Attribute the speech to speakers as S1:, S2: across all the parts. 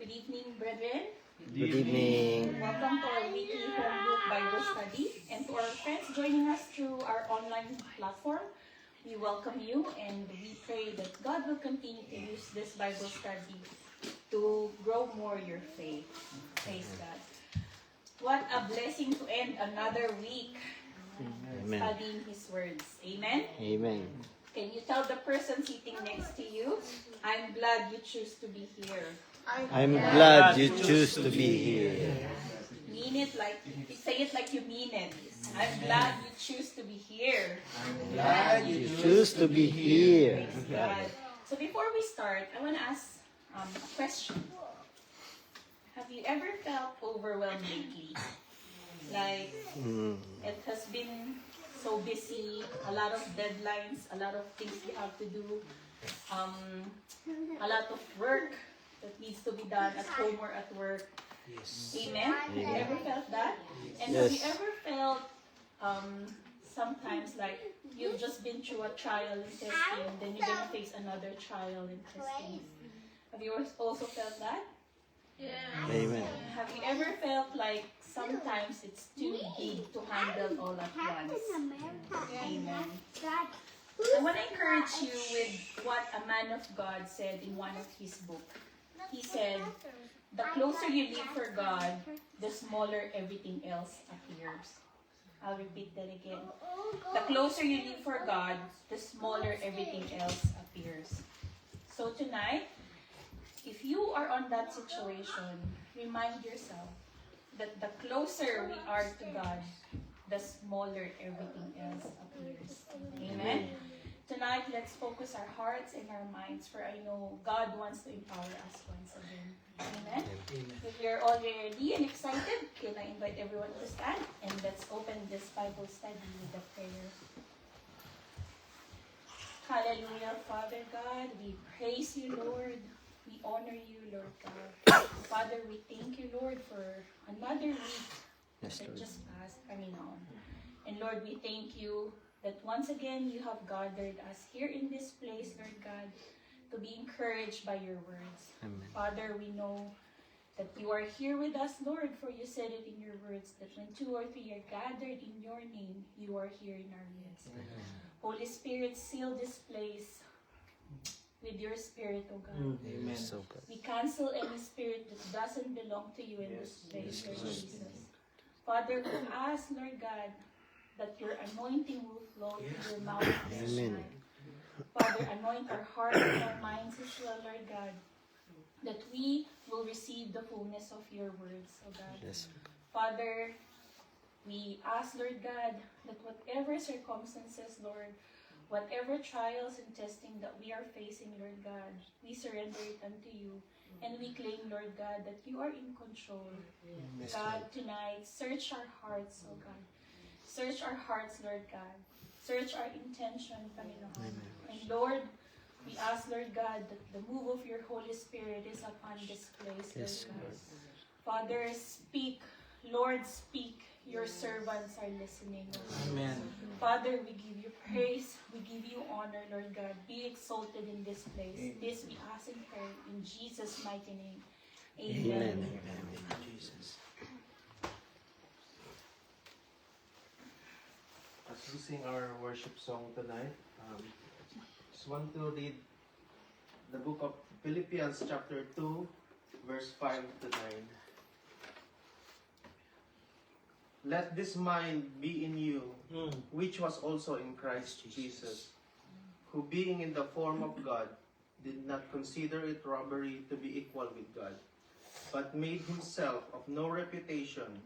S1: Good evening, brethren.
S2: Good evening.
S1: Welcome to our weekly home group Bible study. And to our friends joining us through our online platform, we welcome you and we pray that God will continue to use this Bible study to grow more your faith. Praise God. What a blessing to end another week
S2: Amen.
S1: studying His words. Amen?
S2: Amen.
S1: Can you tell the person sitting next to you, I'm glad you choose to be here.
S2: I'm glad you choose to be here.
S1: Mean it like, say it like you mean it. I'm glad you choose to be here. I'm glad you
S2: Choose to be here.
S1: Praise God. So before we start, I want to ask a question. Have you ever felt overwhelmed lately? Like, it has been so busy, a lot of deadlines, a lot of things you have to do, a lot of work that needs to be done at home or at work.
S2: Yes.
S1: Amen? Have you ever felt that? And
S2: Yes.
S1: have you ever felt sometimes like you've just been through a trial and testing, then you're going to face another trial and testing? Have you also felt that?
S2: Amen.
S1: Have you ever felt like sometimes it's too big to handle all at once? Amen. I want to encourage you with what a man of God said in one of his books. He said, the closer you live for God, the smaller everything else appears. I'll repeat that again. The closer you live for God, the smaller everything else appears. So tonight, if you are on that situation, remind yourself that the closer we are to God, the smaller everything else appears. Amen? Tonight, let's focus our hearts and our minds, for I know God wants to empower us once again. Amen? If you're all ready and excited, can I invite everyone to stand? And let's open this Bible study with a prayer. Hallelujah, Father God. We praise you, Lord. We honor you, Lord God. Father, we thank you, Lord, for another week
S2: Yes,
S1: that
S2: Lord.
S1: just passed coming on. And Lord, we thank you that once again you have gathered us here in this place, Lord God, to be encouraged by your words.
S2: Amen.
S1: Father, we know that you are here with us, Lord, for you said it in your words, that when 2 or 3 are gathered in your name, you are here in our midst. Holy Spirit, seal this place with your spirit, O God.
S2: Amen. So good.
S1: We cancel any spirit that doesn't belong to you in this place, Lord Jesus. Father, we ask, Lord God, that your anointing will flow through your mouth this
S2: Amen.
S1: night. Father, anoint our hearts and our minds as well, Lord God, that we will receive the fullness of your words, O God.
S2: Yes.
S1: Father, we ask, Lord God, that whatever circumstances, Lord, whatever trials and testing that we are facing, Lord God, we surrender it unto you. And we claim, Lord God, that you are in control.
S2: Yes,
S1: God, tonight, search our hearts, O God. Search our hearts, Lord God. Search our intention, Panginoon. And Lord, we ask, Lord God, that the move of your Holy Spirit is upon this place, Lord
S2: Yes,
S1: God. Father, speak. Lord, speak. Your servants are listening, Lord.
S3: Amen.
S1: Father, we give you praise. We give you honor, Lord God. Be exalted in this place. This we ask and pray in Jesus' mighty name. Amen.
S2: Amen.
S3: Jesus. As we sing our worship song tonight, just want to read the book of Philippians chapter 2, verse 5 to 9. Let this mind be in you, which was also in Christ Jesus, who being in the form of God, did not consider it robbery to be equal with God, but made himself of no reputation,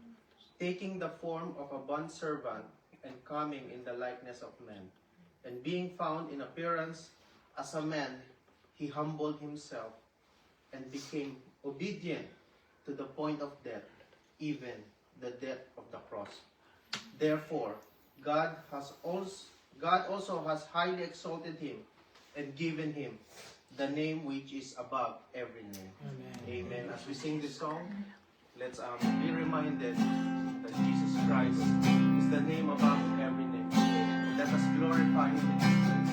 S3: taking the form of a bondservant, and coming in the likeness of men. And being found in appearance as a man, he humbled himself, and became obedient to the point of death, even the death of the cross. Therefore, God also has highly exalted him, and given him the name which is above every name. Amen. As we sing this song, let's be reminded that Jesus Christ is the name above every name. Let us glorify him in this place.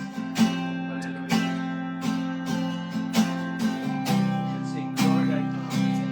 S3: Hallelujah. Let's sing, Lord, I come.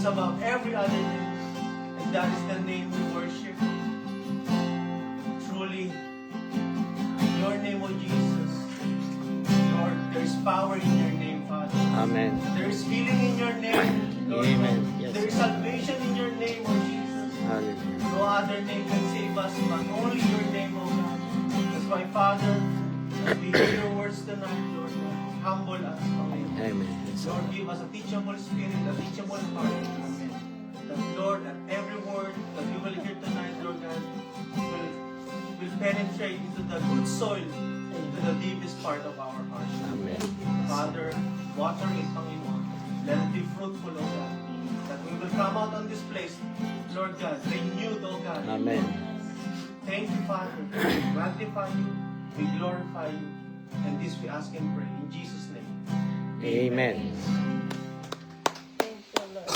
S3: is above every other name, and that is the name we worship. Truly, your name, O Jesus. Lord, there is power in your name, Father.
S2: Amen.
S3: There is healing in your name, Lord.
S2: Amen. Yes.
S3: There is salvation in your name, O Jesus.
S2: Hallelujah.
S3: No other name can save us, but only your name, O God. That's why, Father, as we hear your words tonight, Lord, humble us, Lord.
S2: Amen. Yes.
S3: Lord, give us a teachable spirit, a teachable heart. That, Lord, that every word that we will hear tonight, Lord God, will penetrate into the good soil, into the deepest part of our heart.
S2: Amen.
S3: Father, water it, Panginoon. Let it be fruitful, O God. That we will come out on this place, Lord God, renewed, O God.
S2: Amen.
S3: Thank you, Father. We magnify you, we glorify you. And this we ask and pray in Jesus' name.
S2: Amen.
S1: Thank you, Lord.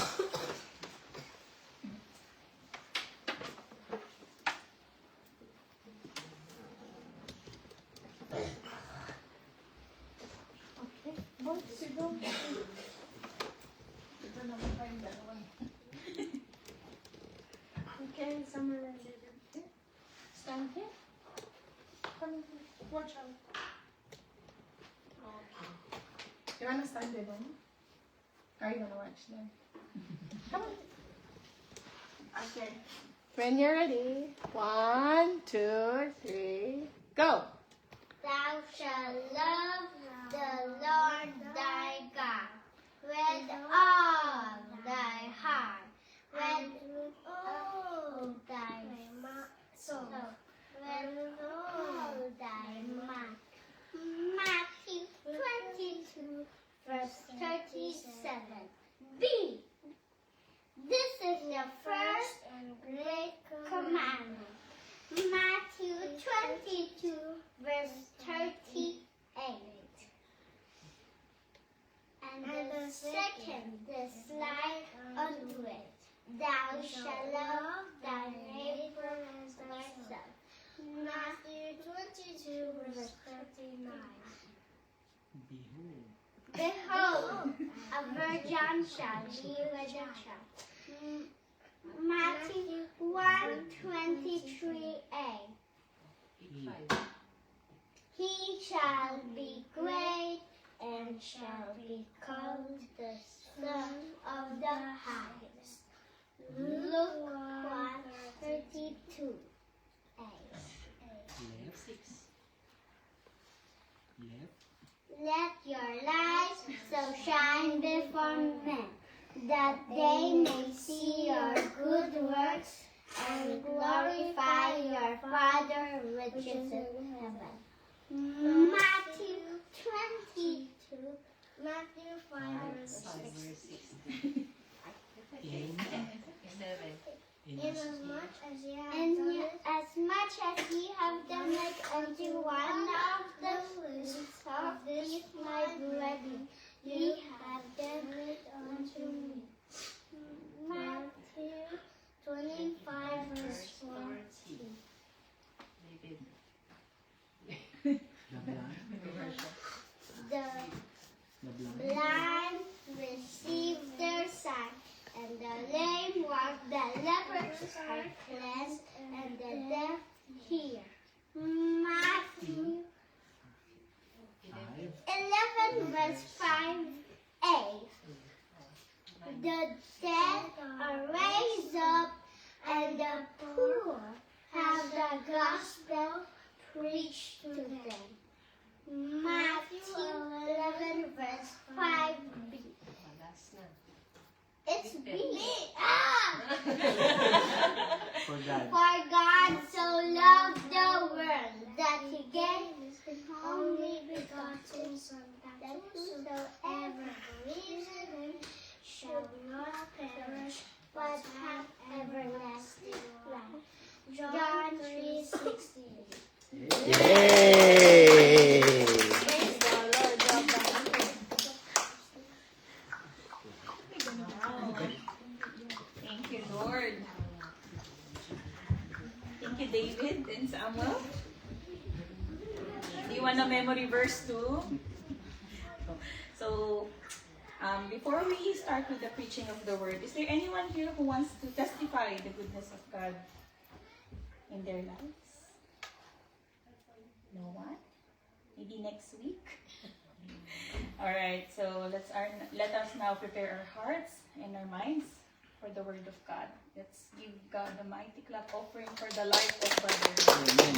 S1: Okay, both siguro. Ito naman pa yung dalawa.
S4: Okay, somewhere around here. Stand here. Come here. Watch out. Okay. You wanna stand there then? Or you wanna watch them? Come on. Okay. When you're ready. 1, 2, 3, go.
S5: Thou shalt love the Lord thy God with all thy heart, with all thy soul, with all thy mind. Matthew 22, verse 37. B. This is the first and great commandment. Matthew 22, verse 38. And the second is like unto it. Thou shalt love thy neighbor as thyself. Matthew 22, verse 39. Behold, a virgin shall be with a child. Matthew 1:23a. He shall be great and shall be called the Son of the Highest. Luke 1:32a. Let your light so shine before men, that they may see your good works and glorify your Father which is in heaven. Matthew 22, Matthew 5, verse 16. As much as ye have done it unto one of the least of these my brethren, ye have done it unto me. Matthew 25, verse 14. The blind receive their sight, and the lame walk, the lepers are cleansed, and the deaf hear. Matthew 11, verse 5a. The dead are raised up, and the poor have the gospel preached to them. Matthew 11, verse 5b. It's B. For God so loved the world that he gave his only begotten Son, that whosoever believes in him shall not perish, but have everlasting life. John 3:16.
S2: Yay!
S1: Thank you, Lord. Thank you, David and Samuel. Do you want a memory verse too? So, Before we start with the preaching of the word, is there anyone here who wants to testify the goodness of God in their lives? No one? Maybe next week? Alright, so let us now prepare our hearts and our minds for the word of God. Let's give God a mighty clap offering for the life of Brother.
S2: Amen.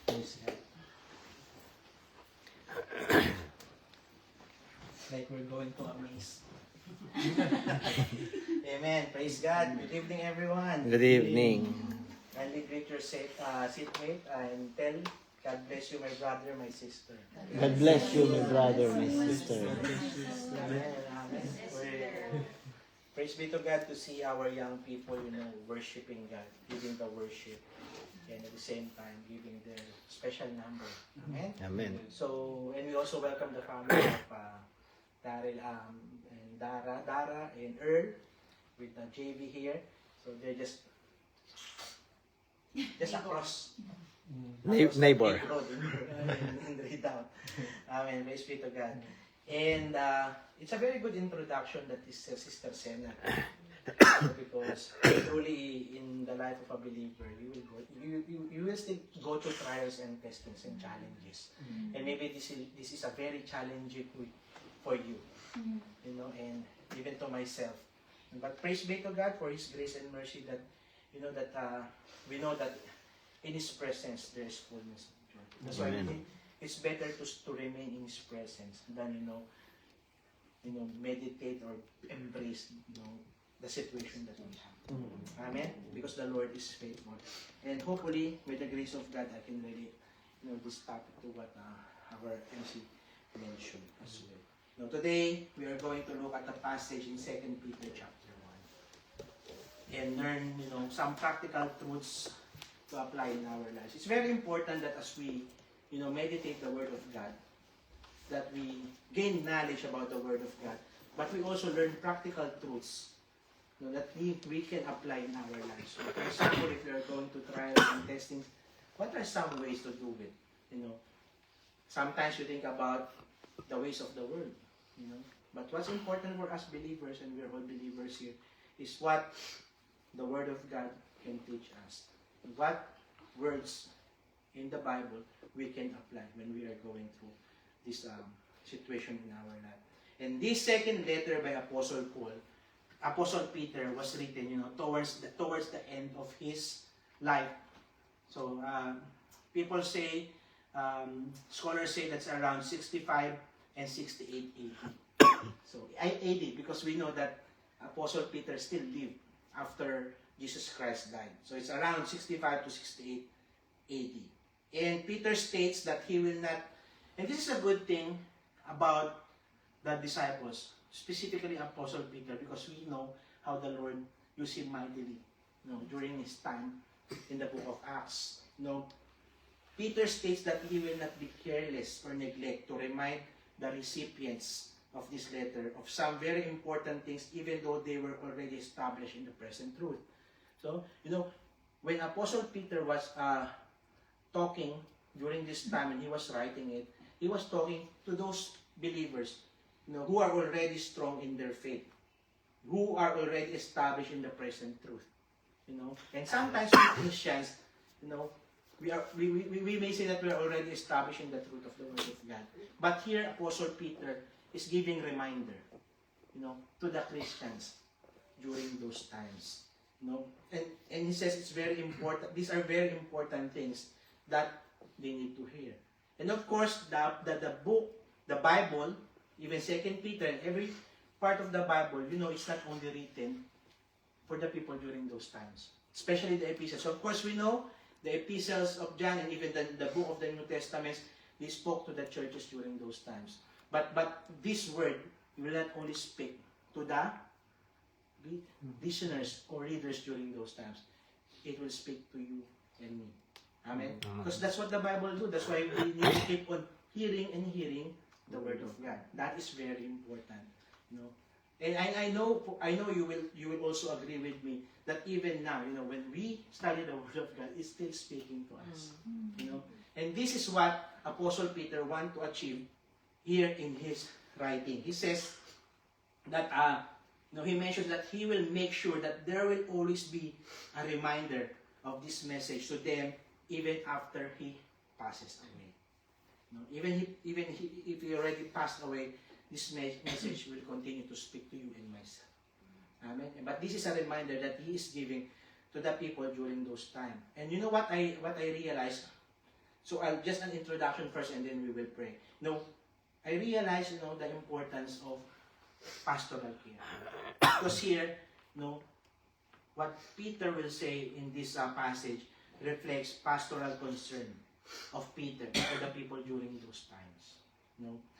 S2: Praise God.
S6: Like we're going to amaze. Amen. Praise God. Good evening, everyone.
S2: Good evening.
S6: Kindly greet your seatmate and tell God bless you, my brother, my sister.
S2: God bless you, my brother, my sister.
S6: Amen. Amen. Praise be to God to see our young people, worshiping God, giving the worship, and at the same time giving their special number. Amen.
S2: Amen.
S6: So, and we also welcome the family of Daryl and Dara and Earl with JV here. So they're just across
S2: Neighbor.
S6: the road in Redoubt. Amen. Praise be to God. And it's a very good introduction that is Sister Sena, because truly in the life of a believer, you will still go through trials and testings and challenges, and maybe this is a very challenging week for you, and even to myself. But praise be to God for His grace and mercy that we know that in His presence there is fullness of joy. That's why
S2: Amen.
S6: it's better to remain in His presence than meditate or embrace the situation that we have. Amen. Because the Lord is faithful, and hopefully with the grace of God I can relate this topic to what our MC mentioned as well. Today we are going to look at the passage in 2 Peter chapter 1 and learn some practical truths to apply in our lives. It's very important that as we meditate the Word of God, that we gain knowledge about the Word of God, but we also learn practical truths that we can apply in our lives. So, for example, if we are going to trials and testings, what are some ways to do it? Sometimes you think about the ways of the world, but what's important for us believers, and we're all believers here, is what the Word of God can teach us. What words in the Bible we can apply when we are going through this situation in our life. And this second letter by Apostle Peter was written, towards the end of his life. So people say, scholars say that's around 65 and 68 AD. So AD, because we know that Apostle Peter still lived after Jesus Christ died. So it's around 65 to 68 AD. And Peter states that he will not, and this is a good thing about the disciples, specifically Apostle Peter, because we know how the Lord used him mightily during his time in the book of Acts. Peter states that he will not be careless or neglect to remind the recipients of this letter of some very important things, even though they were already established in the present truth. So, when Apostle Peter was talking during this time and he was writing it, he was talking to those believers, who are already strong in their faith, who are already established in the present truth, And sometimes we Christians, we may say that we are already established in the truth of the Word of God. But here, Apostle Peter is giving reminder, to the Christians during those times, And he says it's very important. These are very important things that they need to hear. And of course, the book, the Bible, even 2 Peter, and every part of the Bible, it's not only written for the people during those times, especially the epistles. So of course, we know the epistles of John and even the book of the New Testament, they spoke to the churches during those times. But this word will not only speak to the listeners or readers during those times. It will speak to you and me. Amen? Because that's what the Bible do. That's why we need to keep on hearing and hearing the Word of God. That is very important. And I know you will also agree with me that even now, when we study the Word of God, it's still speaking to us. And this is what Apostle Peter wants to achieve here in his writing. He says that, he mentions that he will make sure that there will always be a reminder of this message to them even after he passes away. Even if he already passed away, this message will continue to speak to you and myself. Amen. But this is a reminder that he is giving to the people during those times. And you know what I realized? So I'll just an introduction first, and then we will pray. I realized, the importance of pastoral care. Because here, what Peter will say in this passage reflects pastoral concern of Peter for the people during those times.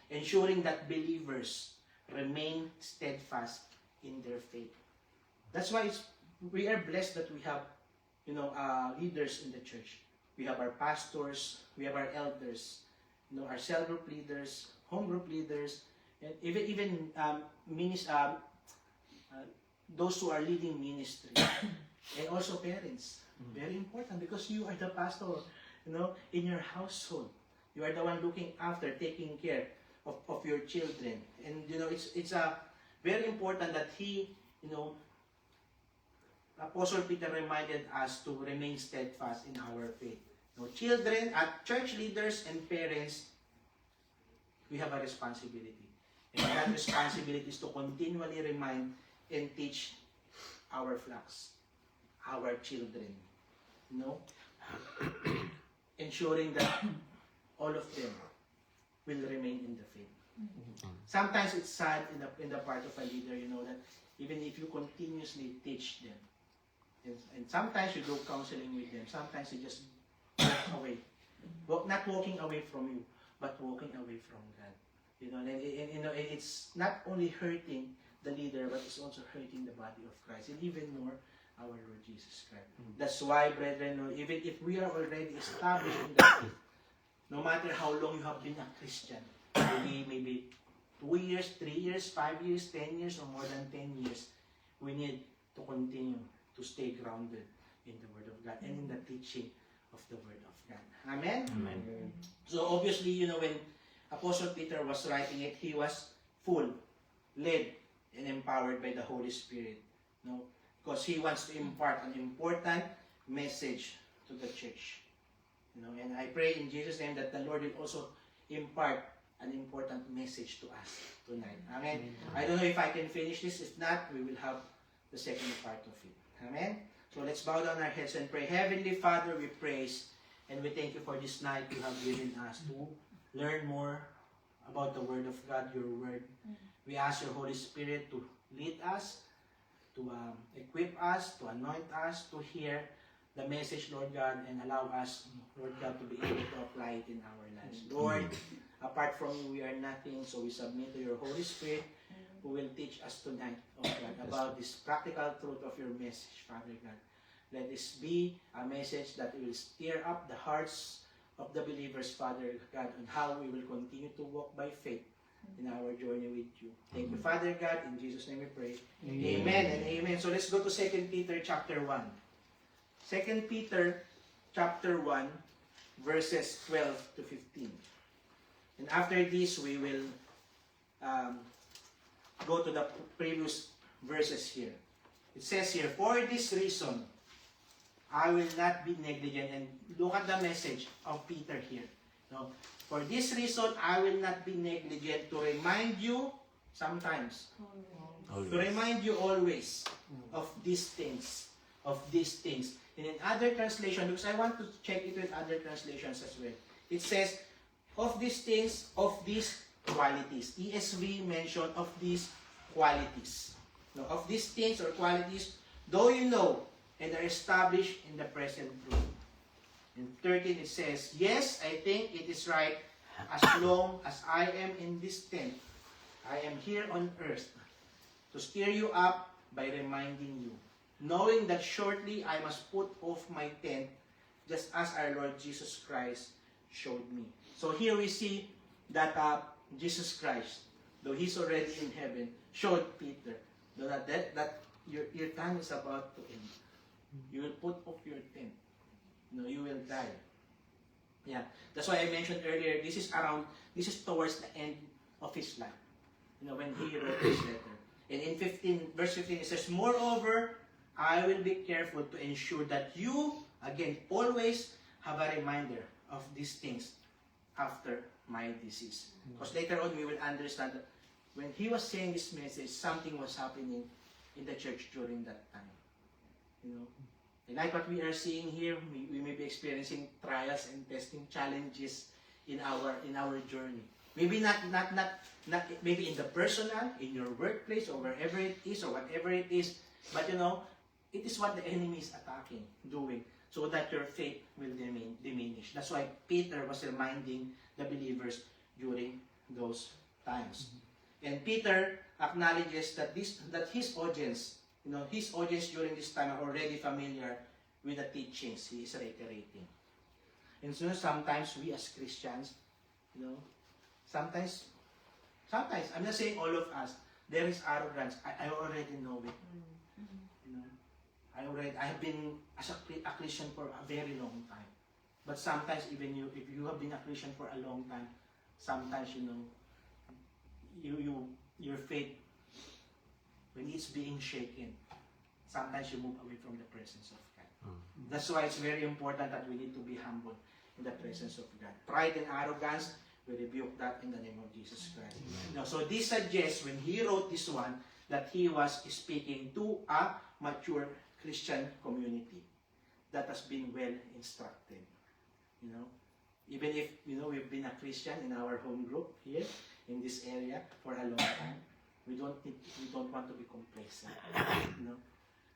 S6: Ensuring that believers remain steadfast in their faith. That's why we are blessed that we have, leaders in the church. We have our pastors, we have our elders, our cell group leaders, home group leaders, and even those who are leading ministry, and also parents. Very important, because you are the pastor, in your household. You are the one looking after, taking care of your children. And it's very important that he, Apostle Peter reminded us to remain steadfast in our faith. Children, church leaders and parents, we have a responsibility. And that responsibility is to continually remind and teach our flocks, our children. Ensuring that all of them will remain in the faith. Sometimes it's sad in the part of a leader, that even if you continuously teach them, and sometimes you do counseling with them, sometimes you just walk away. Not walking away from you, but walking away from God. And it's not only hurting the leader, but it's also hurting the body of Christ, and even more, our Lord Jesus Christ. That's why, brethren, even if we are already established in the faith, no matter how long you have been a Christian, maybe 2 years, 3 years, 5 years, 10 years, or more than 10 years, we need to continue to stay grounded in the Word of God and in the teaching of the Word of God. Amen?
S2: Amen.
S6: So obviously, when Apostle Peter was writing it, he was full, led, and empowered by the Holy Spirit. Because he wants to impart an important message to the church. And I pray in Jesus' name that the Lord will also impart an important message to us tonight. Amen. I don't know if I can finish this. If not, we will have the second part of it. Amen. So let's bow down our heads and pray. Heavenly Father, we praise and we thank you for this night you have given us to learn more about the Word of God, your Word. We ask your Holy Spirit to lead us, to equip us, to anoint us, to hear the message, Lord God, and allow us, Lord God, to be able to apply it in our lives. Lord, apart from you, we are nothing, so we submit to your Holy Spirit, who will teach us tonight, oh God, about this practical truth of your message, Father God. Let this be a message that will stir up the hearts of the believers, Father God, on how we will continue to walk by faith in our journey with you. Thank you, Father God. In Jesus' name we pray. Amen and amen. So let's go to 2 Peter chapter 1. 2 Peter chapter 1, verses 12 to 15. And after this, we will go to the previous verses here. It says here, for this reason, I will not be negligent. And look at the message of Peter here. For this reason, I will not be negligent to remind you sometimes. To remind you always of these things. Of these things. And in other translation, because I want to check it with other translations as well. It says, of these things, of these qualities. ESV mentioned of these qualities. Of these things or qualities, though you know and are established in the present truth. In 13 it says, yes, I think it is right as long as I am in this tent, I am here on earth, to stir you up by reminding you, knowing that shortly I must put off my tent, just as our Lord Jesus Christ showed me. So here we see that Jesus Christ, though He's already in heaven, showed Peter that your time is about to end. You will put off your tent. You will die. Yeah, that's why I mentioned earlier, this is towards the end of his life. when he wrote this letter. And in verse 15, it says, "Moreover, I will be careful to ensure that you, again, always have a reminder of these things after my decease." Because later on, we will understand that when he was saying this message, something was happening in the church during that time. And like what we are seeing here, we may be experiencing trials and testing challenges in our journey. Maybe not maybe in the personal, in your workplace, or wherever it is, or whatever it is. But it is what the enemy is attacking, doing, so that your faith will diminish. That's why Peter was reminding the believers during those times. And Peter acknowledges that his audience, his audience during this time are already familiar with the teachings he is reiterating. And so sometimes we as Christians, sometimes, I'm not saying all of us, there is arrogance. I already know it. I have been as a Christian for a very long time. But sometimes even if you have been a Christian for a long time, sometimes your faith, when it's being shaken, sometimes you move away from the presence of God. That's why it's very important that we need to be humble in the presence of God. Pride and arrogance, we rebuke that in the name of Jesus Christ. So this suggests, when he wrote this one, that he was speaking to a mature Christian community that has been well instructed. Even if we've been a Christian in our home group here in this area for a long time, we don't want to be complacent.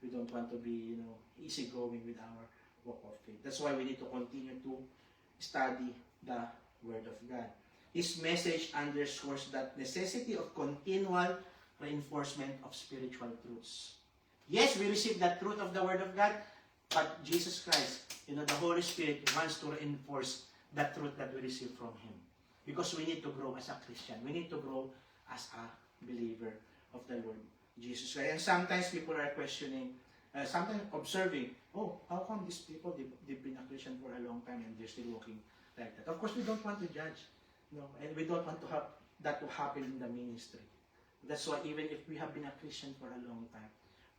S6: We don't want to be easygoing with our walk of faith. That's why we need to continue to study the Word of God. His message underscores that necessity of continual reinforcement of spiritual truths. Yes, we receive the truth of the Word of God, but Jesus Christ, the Holy Spirit wants to reinforce the truth that we receive from Him. Because we need to grow as a Christian. We need to grow as a believer of the Lord Jesus Christ. And sometimes people are questioning, sometimes observing, how come these people, they've been a Christian for a long time and they're still walking like that? Of course, we don't want to judge. And we don't want to have that to happen in the ministry. That's why even if we have been a Christian for a long time,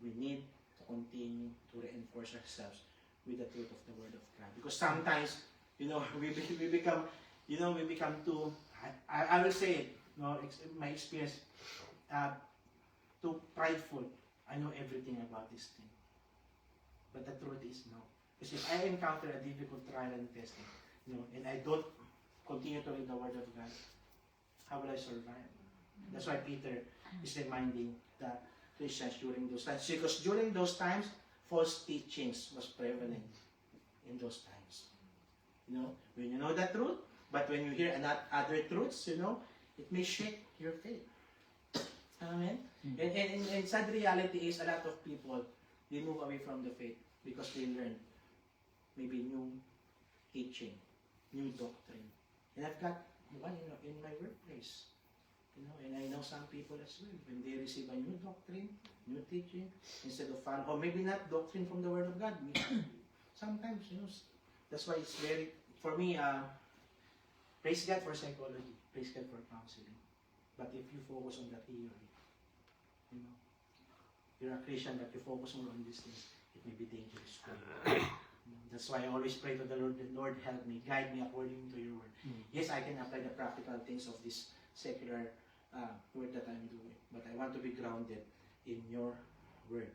S6: we need to continue to reinforce ourselves with the truth of the Word of God. Because sometimes, we become too, I will say it, my experience, too prideful. I know everything about this thing. But the truth is no. Because if I encounter a difficult trial and testing, and I don't continue to read the Word of God, how will I survive? That's why Peter is reminding the Christians during those times. Because during those times, false teachings was prevalent in those times. When you know the truth, but when you hear other truths, it may shake your faith. Amen? And sad reality is a lot of people, they move away from the faith because they learn maybe new teaching, new doctrine. And I've got one in my workplace. And I know some people as well, when they receive a new doctrine, new teaching, instead of following, or maybe not doctrine from the Word of God, sometimes, that's why it's very, for me, praise God for psychology, praise God for counseling. But if you focus on the theory, you're a Christian, but you focus more on these things, it may be dangerous for you. That's why I always pray to the Lord, help me, guide me according to your Word. Yes, I can apply the practical things of this secular work that I'm doing, but I want to be grounded in your Word.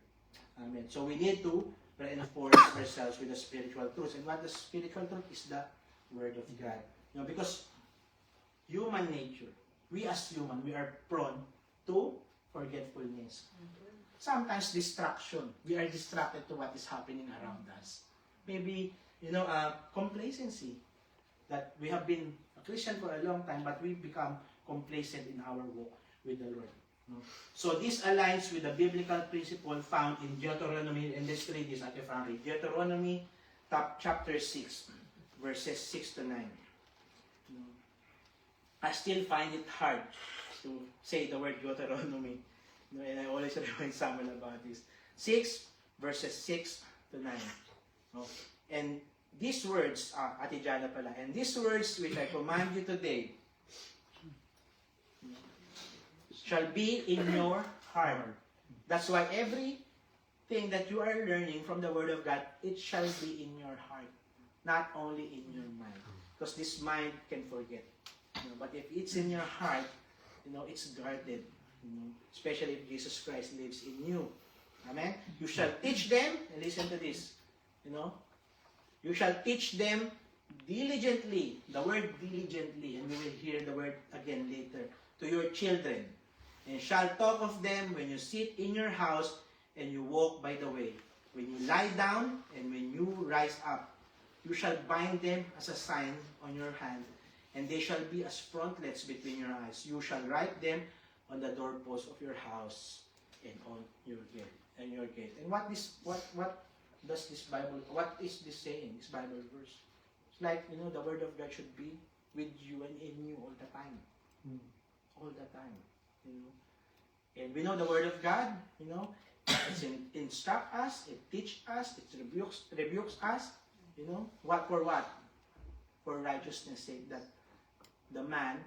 S6: Amen. So we need to reinforce ourselves with the spiritual truths. And what the spiritual truth is the Word of God. Because human nature, we as human, we are prone to forgetfulness. Sometimes distraction. We are distracted to what is happening around us. Maybe, complacency. That we have been a Christian for a long time, but we become complacent in our walk with the Lord. So this aligns with the biblical principle found in Deuteronomy, and let's read this at the front. Deuteronomy chapter 6, verses 6 to 9. I still find it hard to say the word Deuteronomy. And I always remind Samuel about this. 6, verses 6 to 9. And these words, Ate Jana pala, and these words which I command you today shall be in your heart. That's why everything that you are learning from the Word of God, it shall be in your heart, not only in your mind. Because this mind can forget. But if it's in your heart, it's guarded. Especially if Jesus Christ lives in you. Amen? You shall teach them, and listen to this, you shall teach them diligently, the word diligently, and we will hear the word again later, to your children, and shall talk of them when you sit in your house and you walk by the way, when you lie down and when you rise up. You shall bind them as a sign on your hand, and they shall be as frontlets between your eyes. You shall write them on the doorpost of your house and on your gate. And what does this Bible? What is this saying? This Bible verse? It's like the Word of God should be with you and in you all the time, all the time. And we know the Word of God. It instructs us, it teaches us, it rebukes us. What for what? For righteousness' sake, that the man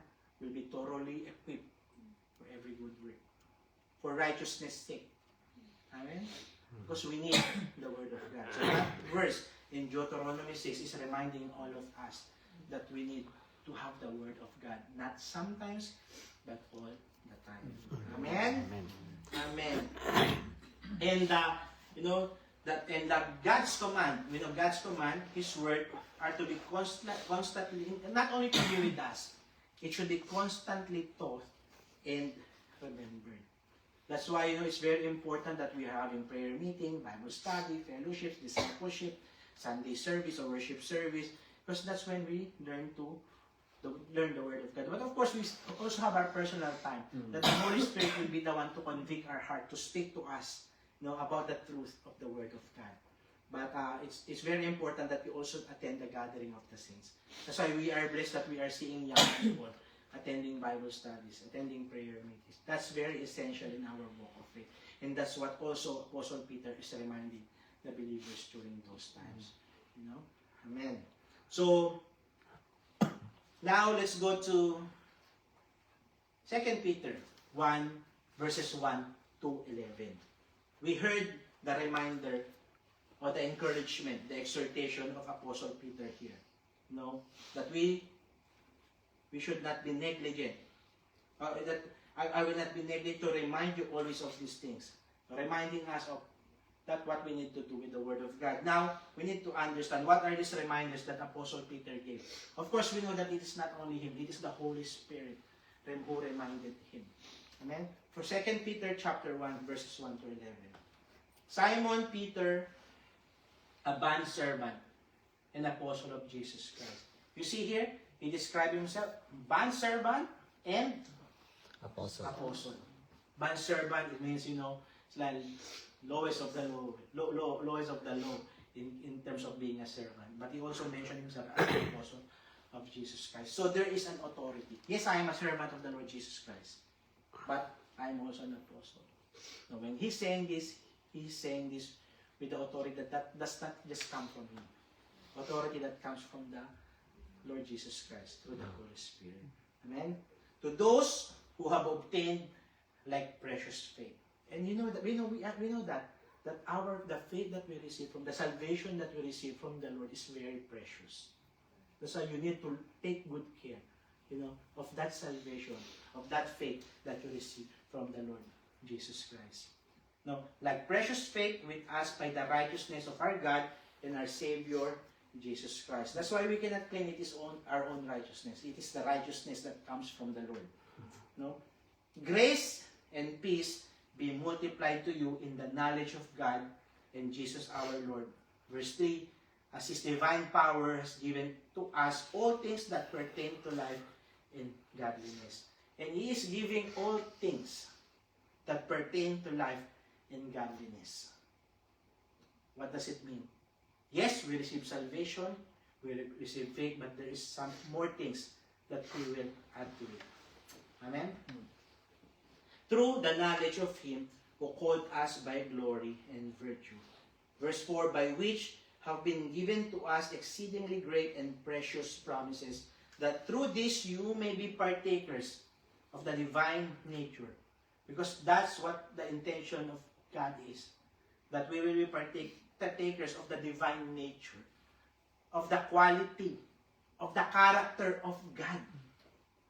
S6: will be thoroughly equipped for every good work. For righteousness' sake. Amen? Because we need the Word of God. So that verse in Deuteronomy 6 is reminding all of us that we need to have the Word of God. Not sometimes, but all the time. Amen? Amen. And God's command, God's command, His Word, are to be constantly, not only to be with us, it should be constantly taught and remembered. That's why, it's very important that we are having prayer meeting, Bible study, fellowship, discipleship, Sunday service or worship service, because that's when we learn learn the Word of God. But of course, we also have our personal time, that the Holy Spirit will be the one to convict our heart, to speak to us, about the truth of the Word of God. But it's very important that we also attend the gathering of the saints. That's why we are blessed that we are seeing young people attending Bible studies, attending prayer meetings. That's very essential in our walk of faith. And that's what also Apostle Peter is reminding the believers during those times. Amen. So, now let's go to 2 Peter 1, verses 1 to 11. We heard the reminder or the encouragement, the exhortation of Apostle Peter here. That we should not be negligent. That I will not be negligent to remind you always of these things. Reminding us of that what we need to do with the Word of God. Now, we need to understand what are these reminders that Apostle Peter gave. Of course, we know that it is not only him, it is the Holy Spirit who reminded him. Amen? For 2 Peter chapter 1, verses 1 to 11. Simon Peter, a bondservant and apostle of Jesus Christ. You see here, he described himself, bondservant and
S2: Apostle.
S6: Bondservant, it means, it's like lowest of the low, lowest of the low in terms of being a servant. But he also mentioned himself as an apostle of Jesus Christ. So there is an authority. Yes, I am a servant of the Lord Jesus Christ, but I am also an apostle. Now, when he's saying this with the authority that does not just come from him. Authority that comes from the Lord Jesus Christ through the Holy Spirit. Amen? To those who have obtained like precious faith. And we know that the faith that we receive from the salvation that we receive from the Lord is very precious. That's why you need to take good care, of that salvation, of that faith that you receive from the Lord Jesus Christ. Now, like precious faith with us by the righteousness of our God and our Savior, Jesus Christ. That's why we cannot claim it is our own righteousness. It is the righteousness that comes from the Lord. Grace and peace be multiplied to you in the knowledge of God and Jesus our Lord. Verse 3, as His divine power has given to us all things that pertain to life and godliness. And He is giving all things that pertain to life and godliness. What does it mean? Yes, we receive salvation, we receive faith, but there is some more things that He will add to it. Amen? Through the knowledge of Him who called us by glory and virtue. Verse 4, by which have been given to us exceedingly great and precious promises, that through this you may be partakers of the divine nature, Because that's what the intention of God is. That we will be partakers of the divine nature, of the quality, of the character of God.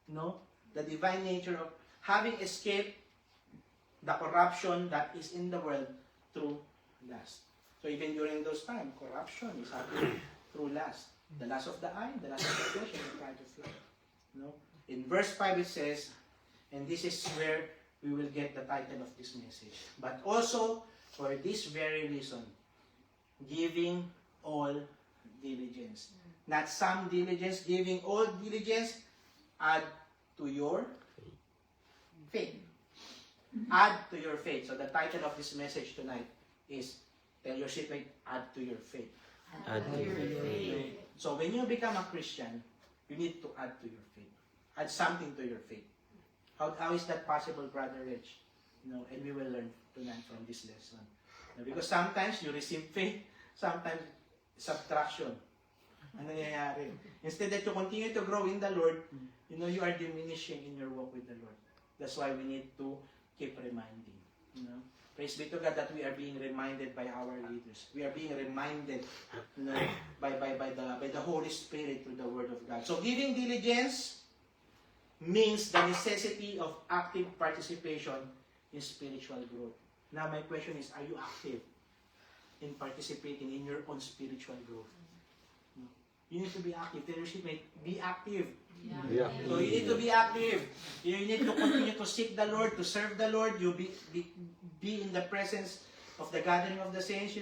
S6: No? The divine nature of having escaped the corruption that is in the world through lust. So even during those times, corruption is happening through lust. The lust of the eye, the lust of the flesh, and the pride of life. No? In verse 5 it says, and this is where we will get the title of this message. But also, for this very reason, giving all diligence. Not some diligence, giving all diligence, add to your faith. Add to your faith. So the title of this message tonight is, tell your seatmate, add to your faith.
S2: Add to your faith.
S6: So when you become a Christian, you need to add to your faith. Add something to your faith. How is that possible, Brother Rich? And we will learn tonight from this lesson. Because sometimes you receive faith, sometimes subtraction. Ano nangyayari? Instead that you continue to grow in the Lord, you are diminishing in your walk with the Lord. That's why we need to keep reminding. Praise be to God that we are being reminded by our leaders. We are being reminded by the Holy Spirit through the Word of God. So giving diligence means the necessity of active participation in spiritual growth. Now my question is, are you active in participating in your own spiritual growth? You need to be active. Tell your seatmate, be active.
S2: Yeah.
S6: So you need to be active. You need to continue to seek the Lord, to serve the Lord. You be in the presence of the gathering of the saints,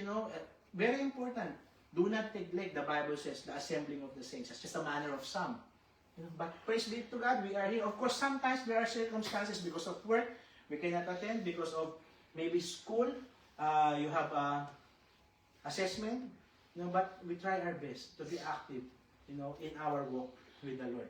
S6: Very important. Do not neglect, the Bible says, the assembling of the saints. It's just a manner of some. But praise be to God, we are here. Of course, sometimes there are circumstances because of work. We cannot attend because of maybe school. You have assessment. But we try our best to be active, in our walk with the Lord.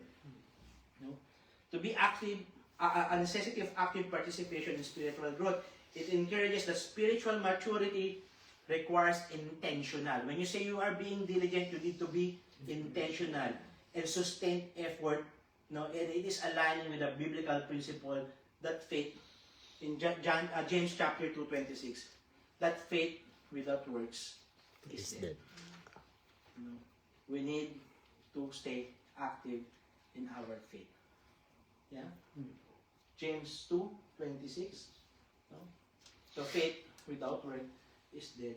S6: To be active, a necessity of active participation in spiritual growth. It encourages the spiritual maturity requires intentional. When you say you are being diligent, you need to be intentional and sustained effort. And it is aligning with the biblical principle that faith, in James chapter 2:26, that faith without works is dead. We need to stay active in our faith. Yeah? James 2:26. So faith without work is dead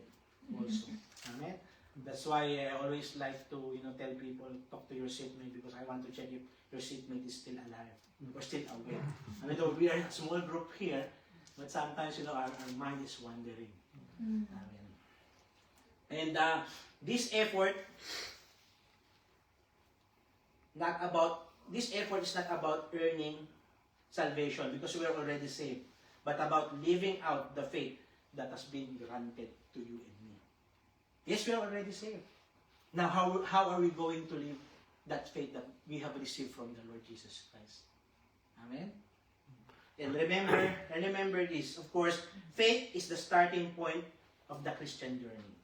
S6: also. Amen? That's why I always like to tell people, talk to your seatmate, because I want to check if your seatmate is still alive or still awake. Though we are a small group here, but sometimes our mind is wandering. Amen. And this effort is not about earning salvation, because we are already saved, but about living out the faith that has been granted to you and me. Yes, we are already saved. Now, how are we going to live that faith that we have received from the Lord Jesus Christ? Amen? And remember this, of course, faith is the starting point of the Christian journey.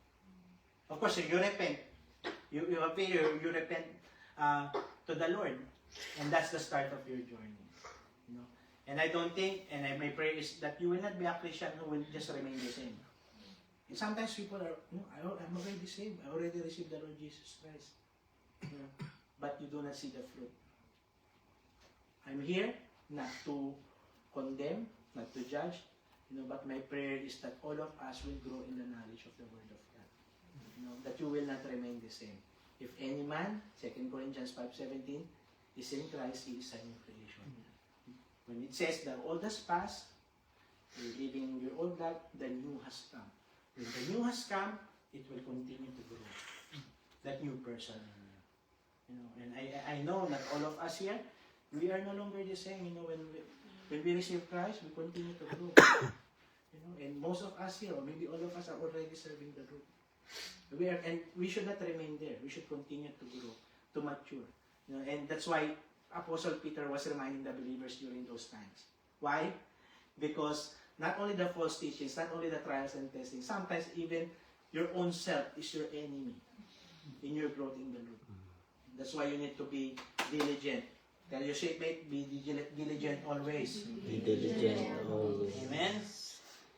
S6: Of course, if you repent, you repent to the Lord, and that's the start of your journey. And I don't think, and my prayer is that you will not be a Christian who will just remain the same. And sometimes people are, I'm already saved, I already received the Lord Jesus Christ. But you do not see the fruit. I'm here not to condemn, not to judge, but my prayer is that all of us will grow in the knowledge of the Word of God. That you will not remain the same. If any man, 2 Corinthians 5:17, is in Christ, he is a new creation. When it says the old has passed, you're leaving your old life, the new has come. When the new has come, it will continue to grow. That new person. And I know that all of us here, we are no longer the same. When we receive Christ, we continue to grow. And most of us here, or maybe all of us, are already serving the Lord. And we should not remain there. We should continue to grow, to mature. And that's why Apostle Peter was reminding the believers during those times. Why? Because not only the false teachings, not only the trials and testing, sometimes even your own self is your enemy in your growth in the Lord. That's why you need to be diligent Tell your shipmate, be diligent always.
S2: Be diligent always.
S6: Amen.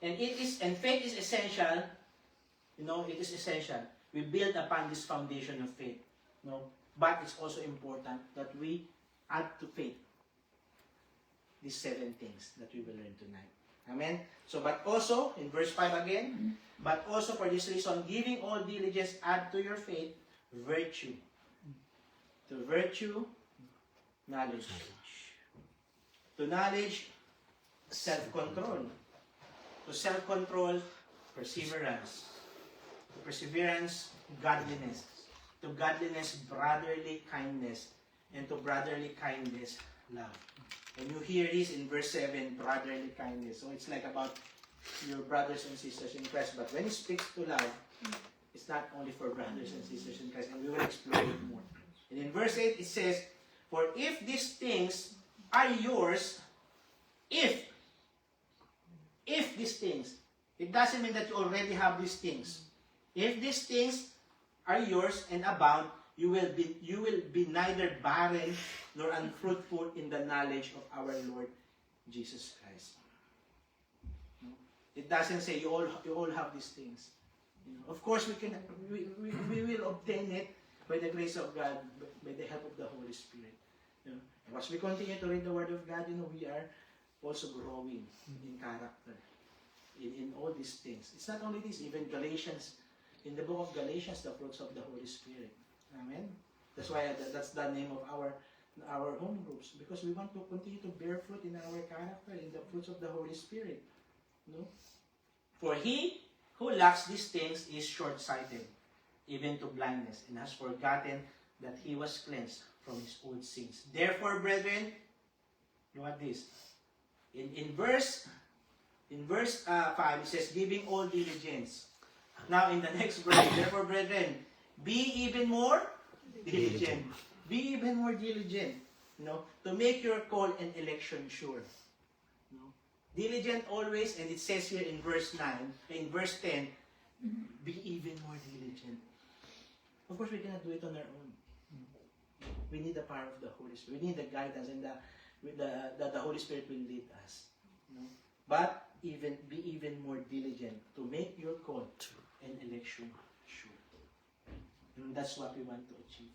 S6: And faith is essential. You know, it is essential. We build upon this foundation of faith. You know, but it's also important that we add to faith these 7 things that we will learn tonight. Amen. So, but also, in verse 5 again, but also for this reason, giving all diligence, add to your faith virtue. To virtue, knowledge. To knowledge, self-control. To self-control, perseverance. To perseverance, godliness. To godliness, brotherly kindness. And to brotherly kindness, love. And you hear this in verse 7, brotherly kindness. So it's like about your brothers and sisters in Christ. But when it speaks to love, it's not only for brothers and sisters in Christ. And we will explore it more. And in verse 8, it says, for if these things are yours, if these things, it doesn't mean that you already have these things. If these things are yours and abound, you will be neither barren nor unfruitful in the knowledge of our Lord Jesus Christ. It doesn't say you all have these things. You know, of course, we will obtain it by the grace of God, by the help of the Holy Spirit. You know, and as we continue to read the Word of God, you know, we are also growing in character, in all these things. It's not only this, even Galatians, in the book of Galatians, the fruits of the Holy Spirit. Amen. That's why that's the name of our home groups, because we want to continue to bear fruit in our character, in the fruits of the Holy Spirit. No? For he who lacks these things is short-sighted, even to blindness, and has forgotten that he was cleansed from his old sins. Therefore, brethren, look at this. In verse 5, it says, giving all diligence. Now, in the next verse, therefore, brethren, be even more diligent. Be even more diligent, you know, to make your call and election sure. You know, diligent always, and it says here in verse 9, in verse 10, be even more diligent. Of course, we cannot do it on our own. We need the power of the Holy Spirit. We need the guidance, and the Holy Spirit will lead us. You know? But be even more diligent to make your call and election sure. And that's what we want to achieve.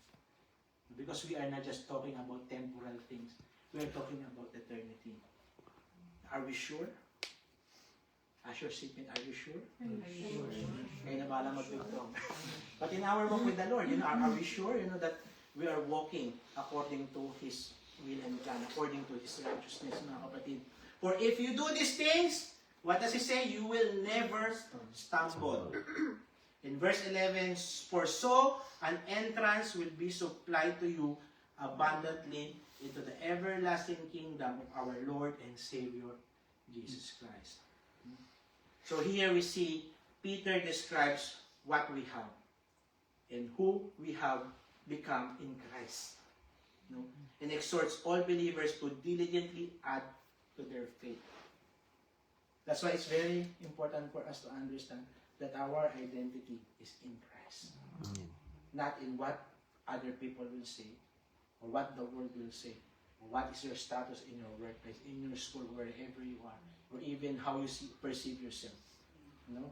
S6: Because we are not just talking about temporal things. We are talking about eternity. Are we sure? As your statement, are you sure? Kaya na bahala mag-withdraw. But in our walk with the Lord, you know, are we sure, you know, that we are walking according to His will and plan, according to His righteousness, mga kapatid? For if you do these things, what does He say? You will never stumble. In verse 11, for so an entrance will be supplied to you abundantly into the everlasting kingdom of our Lord and Savior, Jesus Christ. So here we see Peter describes what we have and who we have become in Christ. No? And exhorts all believers to diligently add to their faith. That's why it's very important for us to understand that our identity is in Christ. Not in what other people will say, or what the world will say, or what is your status in your workplace, in your school, wherever you are, or even how you perceive yourself. You know?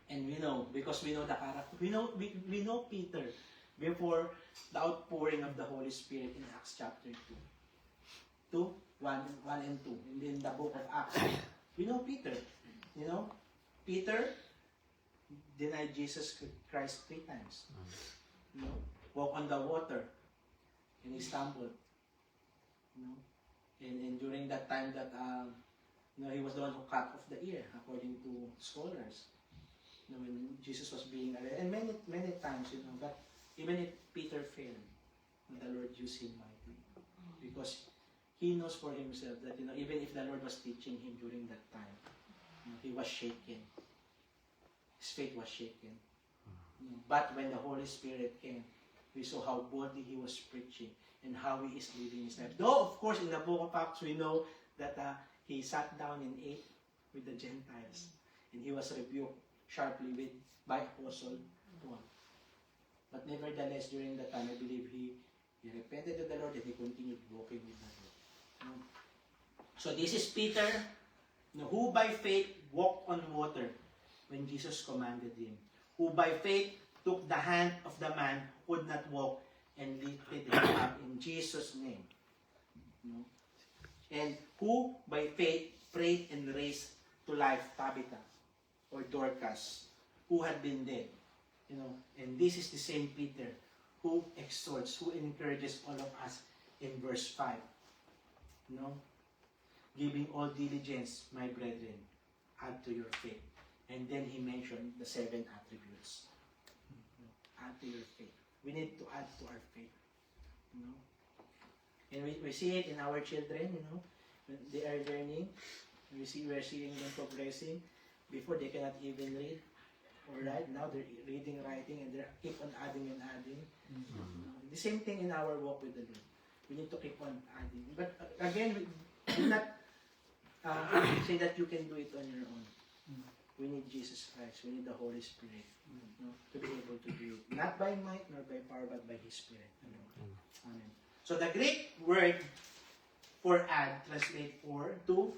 S6: And we know, because we know the character, we know Peter before the outpouring of the Holy Spirit in Acts chapter 2. 1 and 2, in the book of Acts. We know Peter, you know, Peter denied Jesus Christ 3 times. You know, walked on the water, and he stumbled. You know, and during that time that you know, he was the one who cut off the ear, according to scholars. You know, when Jesus was being arrested, and many times, you know, but even if Peter failed, the Lord used him mightily, because he knows for himself that, you know, even if the Lord was teaching him during that time, you know, he was shaken. His faith was shaken. You know, but when the Holy Spirit came, we saw how boldly he was preaching and how he is living his life. Though, of course, in the book of Acts, we know that he sat down and ate with the Gentiles, and he was rebuked sharply by Apostle Paul. But nevertheless, during that time, I believe he He repented to the Lord and he continued walking with the Lord. No? So this is Peter, who by faith walked on water when Jesus commanded him. Who by faith took the hand of the man who could not walk and lifted him up in Jesus' name. No? And who by faith prayed and raised to life Tabitha or Dorcas, who had been dead. And this is the same Peter who exhorts, who encourages all of us in verse 5. Giving all diligence, my brethren, add to your faith. And then he mentioned the 7 attributes. Add to your faith. We need to add to our faith. And we see it in our children, when they are learning. We're seeing them progressing. Before they cannot even read or write. Now they're reading, writing, and they keep on adding and adding. The same thing in our walk with the Lord. We need to keep on adding. But again, we do not say that you can do it on your own. We need Jesus Christ. We need the Holy Spirit to be able to do it. Not by might nor by power, but by His Spirit. Amen. So the Greek word for add, translate for to,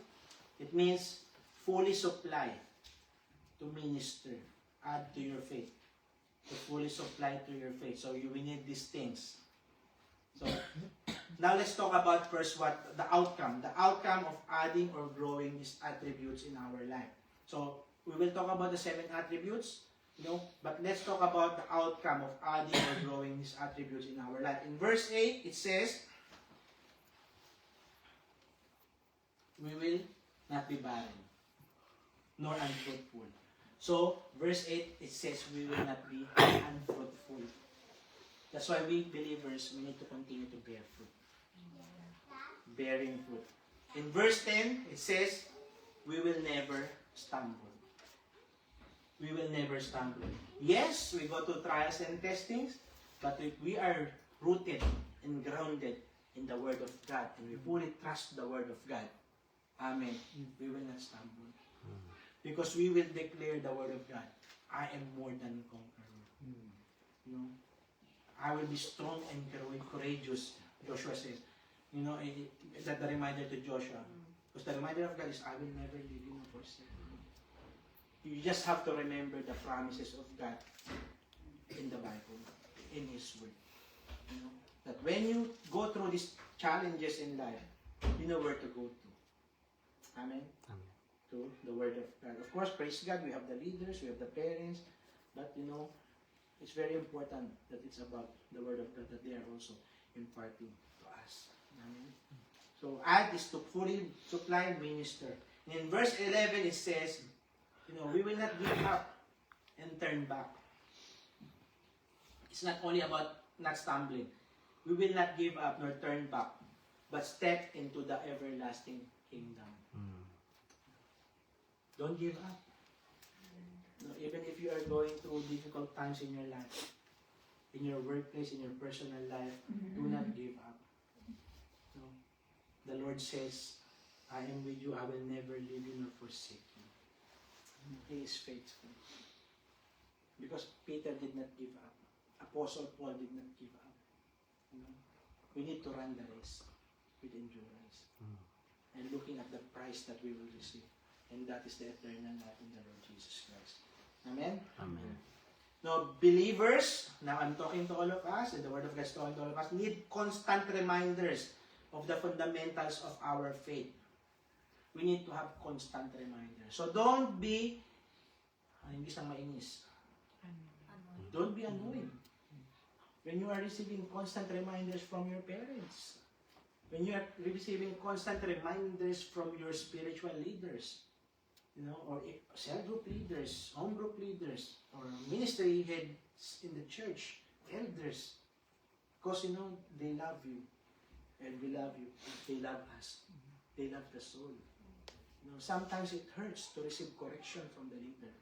S6: it means fully supply, to minister, add to your faith, to fully supply to your faith. So we need these things. So now let's talk about first what the outcome of adding or growing these attributes in our life. So we will talk about the 7 attributes, but let's talk about the outcome of adding or growing these attributes in our life. In verse 8, it says, we will not be barren, nor unfruitful. So, verse 8, it says we will not be unfruitful. That's why we believers, we need to continue to bear fruit. Bearing fruit. In verse 10, it says, we will never stumble. We will never stumble. Yes, we go to trials and testings, but if we are rooted and grounded in the Word of God, and we fully trust the Word of God, amen, we will not stumble. Because we will declare the Word of God, I am more than conqueror. I will be strong and courageous, Joshua says. That's the reminder to Joshua. Because the reminder of God is, I will never leave you nor forsake you. You just have to remember the promises of God in the Bible, in His Word. That when you go through these challenges in life, you know where to go to. Amen?
S2: Amen.
S6: To the Word of God. Of course, praise God, we have the leaders, we have the parents, but it's very important that it's about the Word of God that they are also imparting to us. Amen? So, add is to fully supply and minister. In verse 11, it says, we will not give up and turn back. It's not only about not stumbling. We will not give up nor turn back, but step into the everlasting kingdom. Don't give up. Even if you are going through difficult times in your life, in your workplace, in your personal life, do not give up. The Lord says, I am with you, I will never leave you nor forsake you. He is faithful. Because Peter did not give up. Apostle Paul did not give up. We need to run the race with endurance. And looking at the prize that we will receive. And that is the eternal life in the Lord Jesus Christ. Amen?
S2: Amen.
S6: Now, believers, now I'm talking to all of us, and the Word of God is talking to all of us, need constant reminders of the fundamentals of our faith. We need to have constant reminders. So don't be, hindi sang mainis. Don't be annoyed. When you are receiving constant reminders from your parents, when you are receiving constant reminders from your spiritual leaders, or cell group leaders, home group leaders, or ministry heads in the church, elders, because they love you, and we love you. They love us. They love the soul. Sometimes it hurts to receive correction from the leader.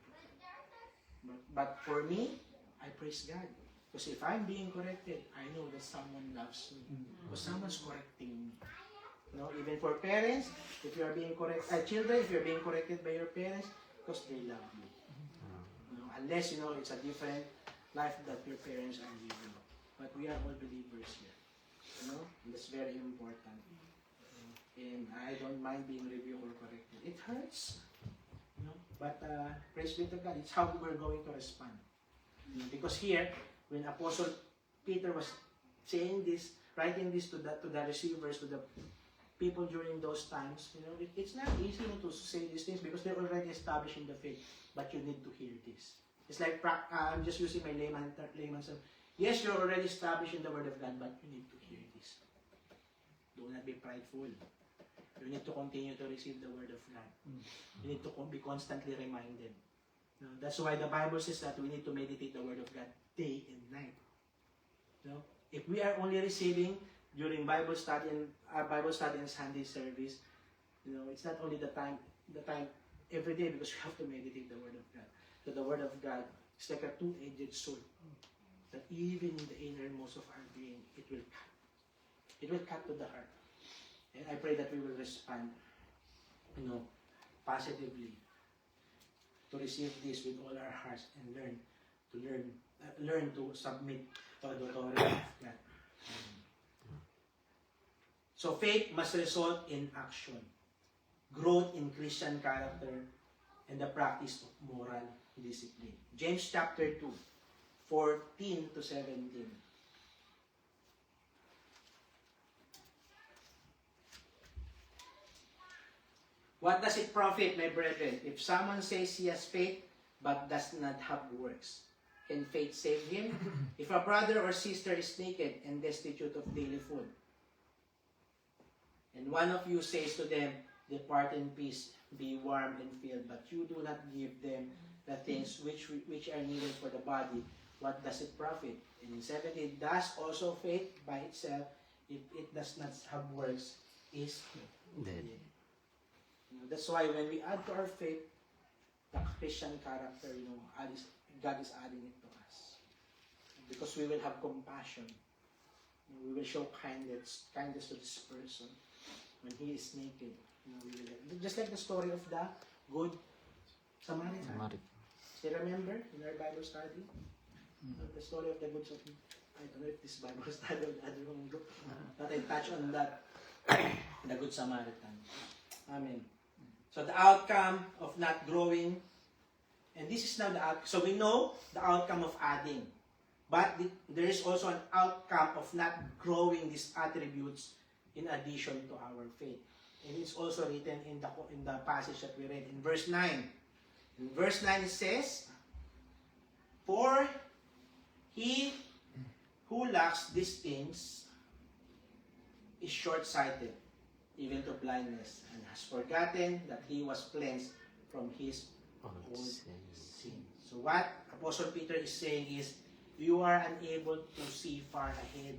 S6: But for me, I praise God. Because if I'm being corrected, I know that someone loves me. Because someone's correcting me. Even for parents, if you are being corrected, children, if you're being corrected by your parents, because they love you. Unless, it's a different life that your parents are living. But we are all believers here. You know, that's very important. And I don't mind being rebuked or corrected. It hurts, you know, but praise be to God, it's how we're going to respond. You know, because here, when Apostle Peter was saying this, writing this to the receivers, to the people during those times, you know, it's not easy to say these things because they're already established in the faith, but you need to hear this. It's like, I'm just using my layman's term. Yes, you're already established in the Word of God, but you need to hear this. Do not be prideful. You need to continue to receive the Word of God. You need to be constantly reminded. You know, that's why the Bible says that we need to meditate the Word of God day and night. You know, if we are only receiving during Bible study and Sunday service, you know, it's not only the time every day, because you have to meditate the Word of God. So the Word of God is like a two-edged sword that even in the innermost of our being, it will cut. It will cut to the heart. And I pray that we will respond, you know, positively to receive this with all our hearts and learn to submit to the authority of God. So faith must result in action, growth in Christian character, and the practice of moral discipline. James chapter 2, 14 to 17. What does it profit, my brethren, if someone says he has faith but does not have works? Can faith save him? If a brother or sister is naked and destitute of daily food, and one of you says to them, depart in peace, be warm and filled, but you do not give them the things which are needed for the body, what does it profit? And in 17, thus also faith by itself, if it does not have works, is dead. You know, that's why when we add to our faith the Christian character, you know, God is adding it to us. Because we will have compassion. We will show kindness to this person when he is naked. You know, we will, just like the story of the good Samaritan. Still remember in our Bible study? The story of the good Samaritan. I don't know if this Bible study or the other one group, but I touch on that, the good Samaritan. Amen. So the outcome of not growing, and this is now the outcome. So we know the outcome of adding, but there is also an outcome of not growing these attributes in addition to our faith. And it's also written in the passage that we read in verse 9. In verse 9 it says, for he who lacks these things is short-sighted, even to blindness, and has forgotten that he was cleansed from his old sin. So what Apostle Peter is saying is, you are unable to see far ahead.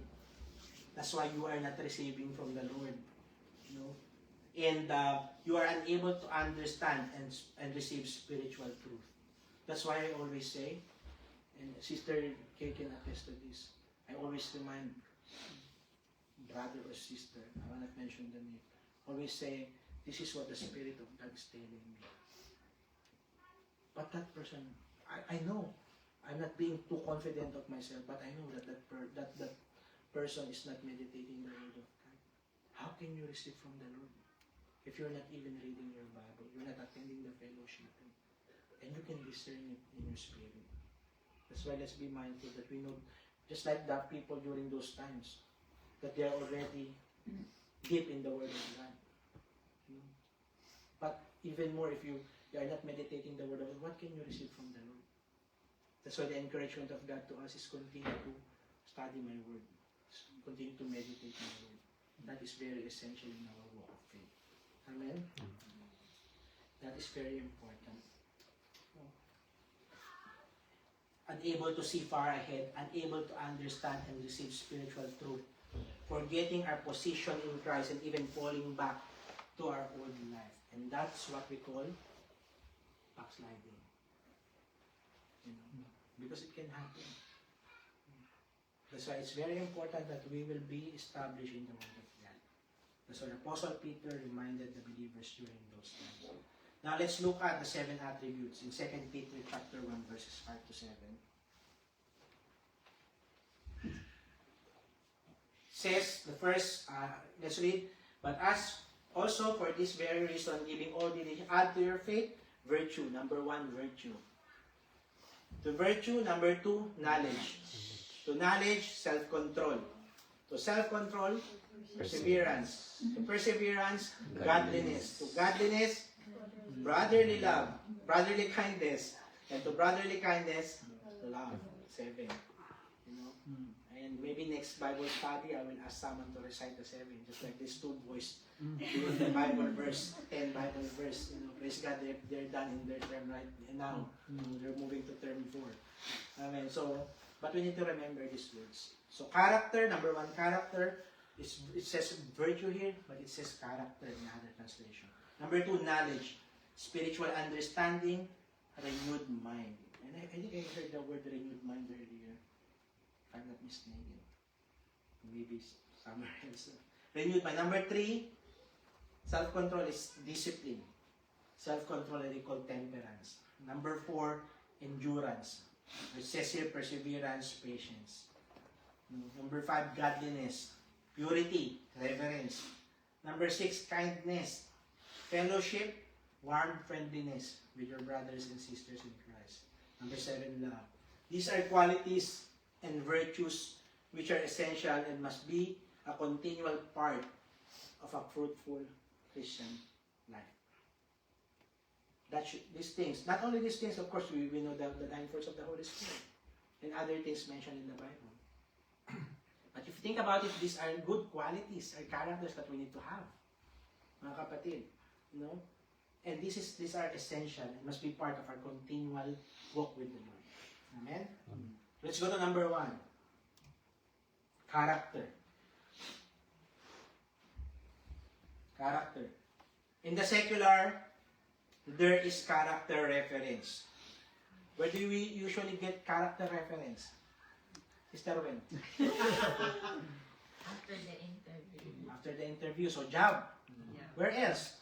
S6: That's why you are not receiving from the Lord. You know? And you are unable to understand and receive spiritual truth. That's why I always say, and Sister Kay can attest to this, I always remind brother or sister, I will not mention the name, always say, this is what the Spirit of God is telling me. But that person, I know, I'm not being too confident of myself, but I know that that person is not meditating the Word of God. How can you receive from the Lord if you're not even reading your Bible, you're not attending the fellowship, and you can discern it in your spirit? That's why let's be mindful that we know, just like the people during those times, that they are already deep in the Word of God. But even more, if you are not meditating the Word of God, what can you receive from the Lord? That's why the encouragement of God to us is continue to study my Word, continue to meditate my Word. That is very essential in our walk of faith. Amen? That is very important. Unable to see far ahead, unable to understand and receive spiritual truth, forgetting our position in Christ and even falling back to our old life. And that's what we call backsliding. You know, because it can happen. That's why it's very important that we will be established in the Word of God. That's why Apostle Peter reminded the believers during those times. Now let's look at the 7 attributes in 2 Peter chapter 1 verses 5 to 7. says, the first, let's read, but as also for this very reason, giving all diligence, add to your faith, virtue. Number 1, virtue. To virtue, number 2, knowledge. To knowledge, self-control. To self-control, perseverance. To perseverance, godliness. To godliness, brotherly love, brotherly kindness. And to brotherly kindness, love. 7. You know? And maybe next Bible study, I will ask someone to recite the 7, just like these 2 boys doing the Bible verse, 10 Bible verse. You know, praise God, they're done in their term right now. They're moving to term 4. Amen. So, but we need to remember these words. So, character, number 1, character. It says virtue here, but it says character in other translation. Number 2, knowledge. Spiritual understanding, renewed mind. And I think I heard the word renewed mind earlier. If I'm not mistaken. Maybe somewhere else. Renewed mind. Number 3, self-control is discipline. Self-control is called temperance. Number 4, endurance. It says here perseverance, patience. Number 5, godliness. Purity, reverence. Number 6, kindness. Fellowship, warm friendliness with your brothers and sisters in Christ. Number 7, love. These are qualities and virtues which are essential and must be a continual part of a fruitful Christian life. These things, not only these things, of course, we know the 9 fruits of the Holy Spirit and other things mentioned in the Bible. But if you think about it, these are good qualities, are characters that we need to have. Mga kapatid, you know? And these are essential and must be part of our continual walk with the Lord. Amen? Let's go to number 1. Character. Character. In the secular, there is character reference. Where do we usually get character reference? Sister Wen?
S7: After the interview.
S6: After the interview. So, job.
S7: Yeah.
S6: Where else?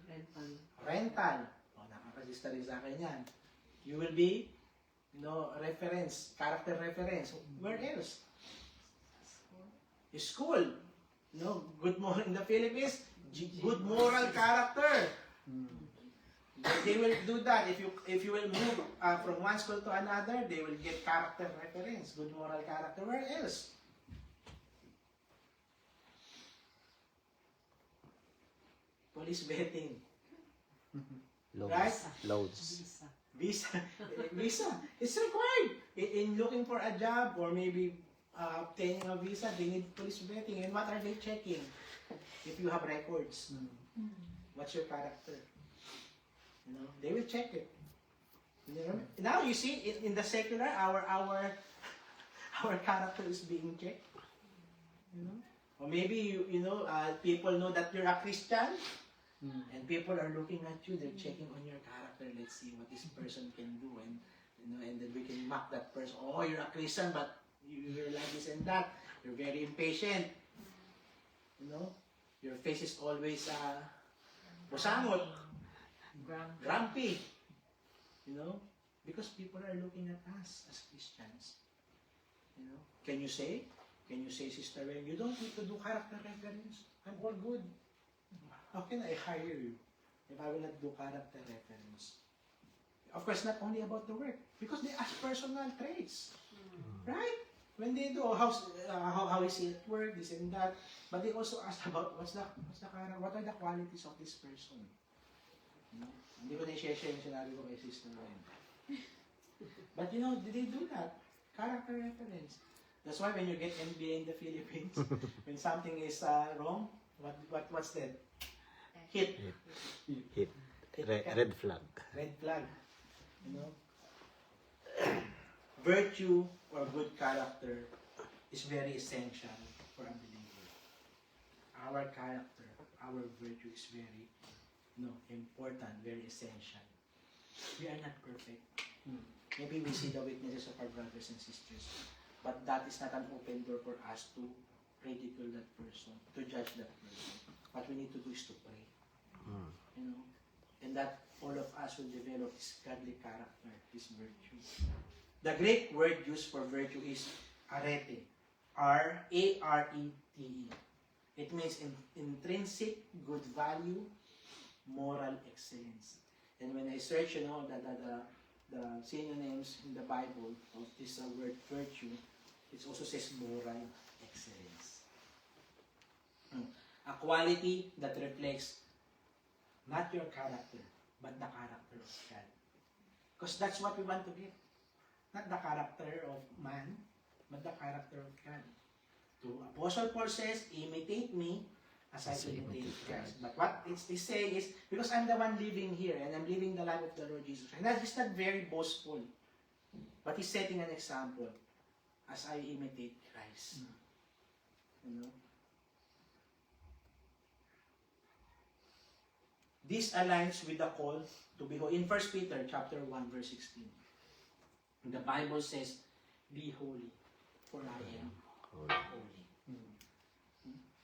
S7: Rental.
S6: Rental. O, nakakasista rin sa akin yan. You will be, reference, character reference. Where else? School. Good moral in the Philippines, good moral character. They will do that. If you will move from one school to another, they will get character reference, good moral character. Where else? Police vetting. Right?
S2: Loads.
S6: Visa. Visa. It's required. In looking for a job or maybe obtaining a visa, they need police vetting. And what are they checking? If you have records, what's your character? They will check it. Now you see, in the secular, our character is being checked. Or maybe people know that you're a Christian, and people are looking at you. They're checking on your character. Let's see what this person can do, and then we can mark that person. Oh, you're a Christian, but you're like this and that. You're very impatient. Your face is always busangot. Grumpy, because people are looking at us as Christians. Can you say, Sister Wen, you don't need to do character reference. I'm all good. How can I hire you if I will not do character reference? Of course, not only about the work, because they ask personal traits, right? When they do how is he at work, this and that, but they also ask about what are the qualities of this person. Hindi ko na-share yung sinabi ko kay Sister Wen. But they do that. Character reference. That's why when you get MBA in the Philippines, when something is wrong, what's that? Hit.
S2: Hit. Red flag.
S6: Red flag. Virtue or good character is very essential for a believer. Our character, our virtue is very important, very essential. We are not perfect. Maybe we see the weaknesses of our brothers and sisters, but that is not an open door for us to ridicule that person, to judge that person. What we need to do is to pray. And that all of us will develop this godly character, this virtue. The Greek word used for virtue is arete. A-R-E-T-E. It means intrinsic good value, moral excellence. And when I search, the synonyms in the Bible of this word virtue, it also says moral excellence. A quality that reflects not your character, but the character of God. Because that's what we want to be. Not the character of man, but the character of God. To Apostle Paul says, imitate me as I imitate Christ. But what it's saying is, because I'm the one living here, and I'm living the life of the Lord Jesus. And that is not very boastful. But he's setting an example as I imitate Christ. You know? This aligns with the call to be holy. In 1 Peter chapter 1, verse 16, the Bible says, be holy, for I am holy.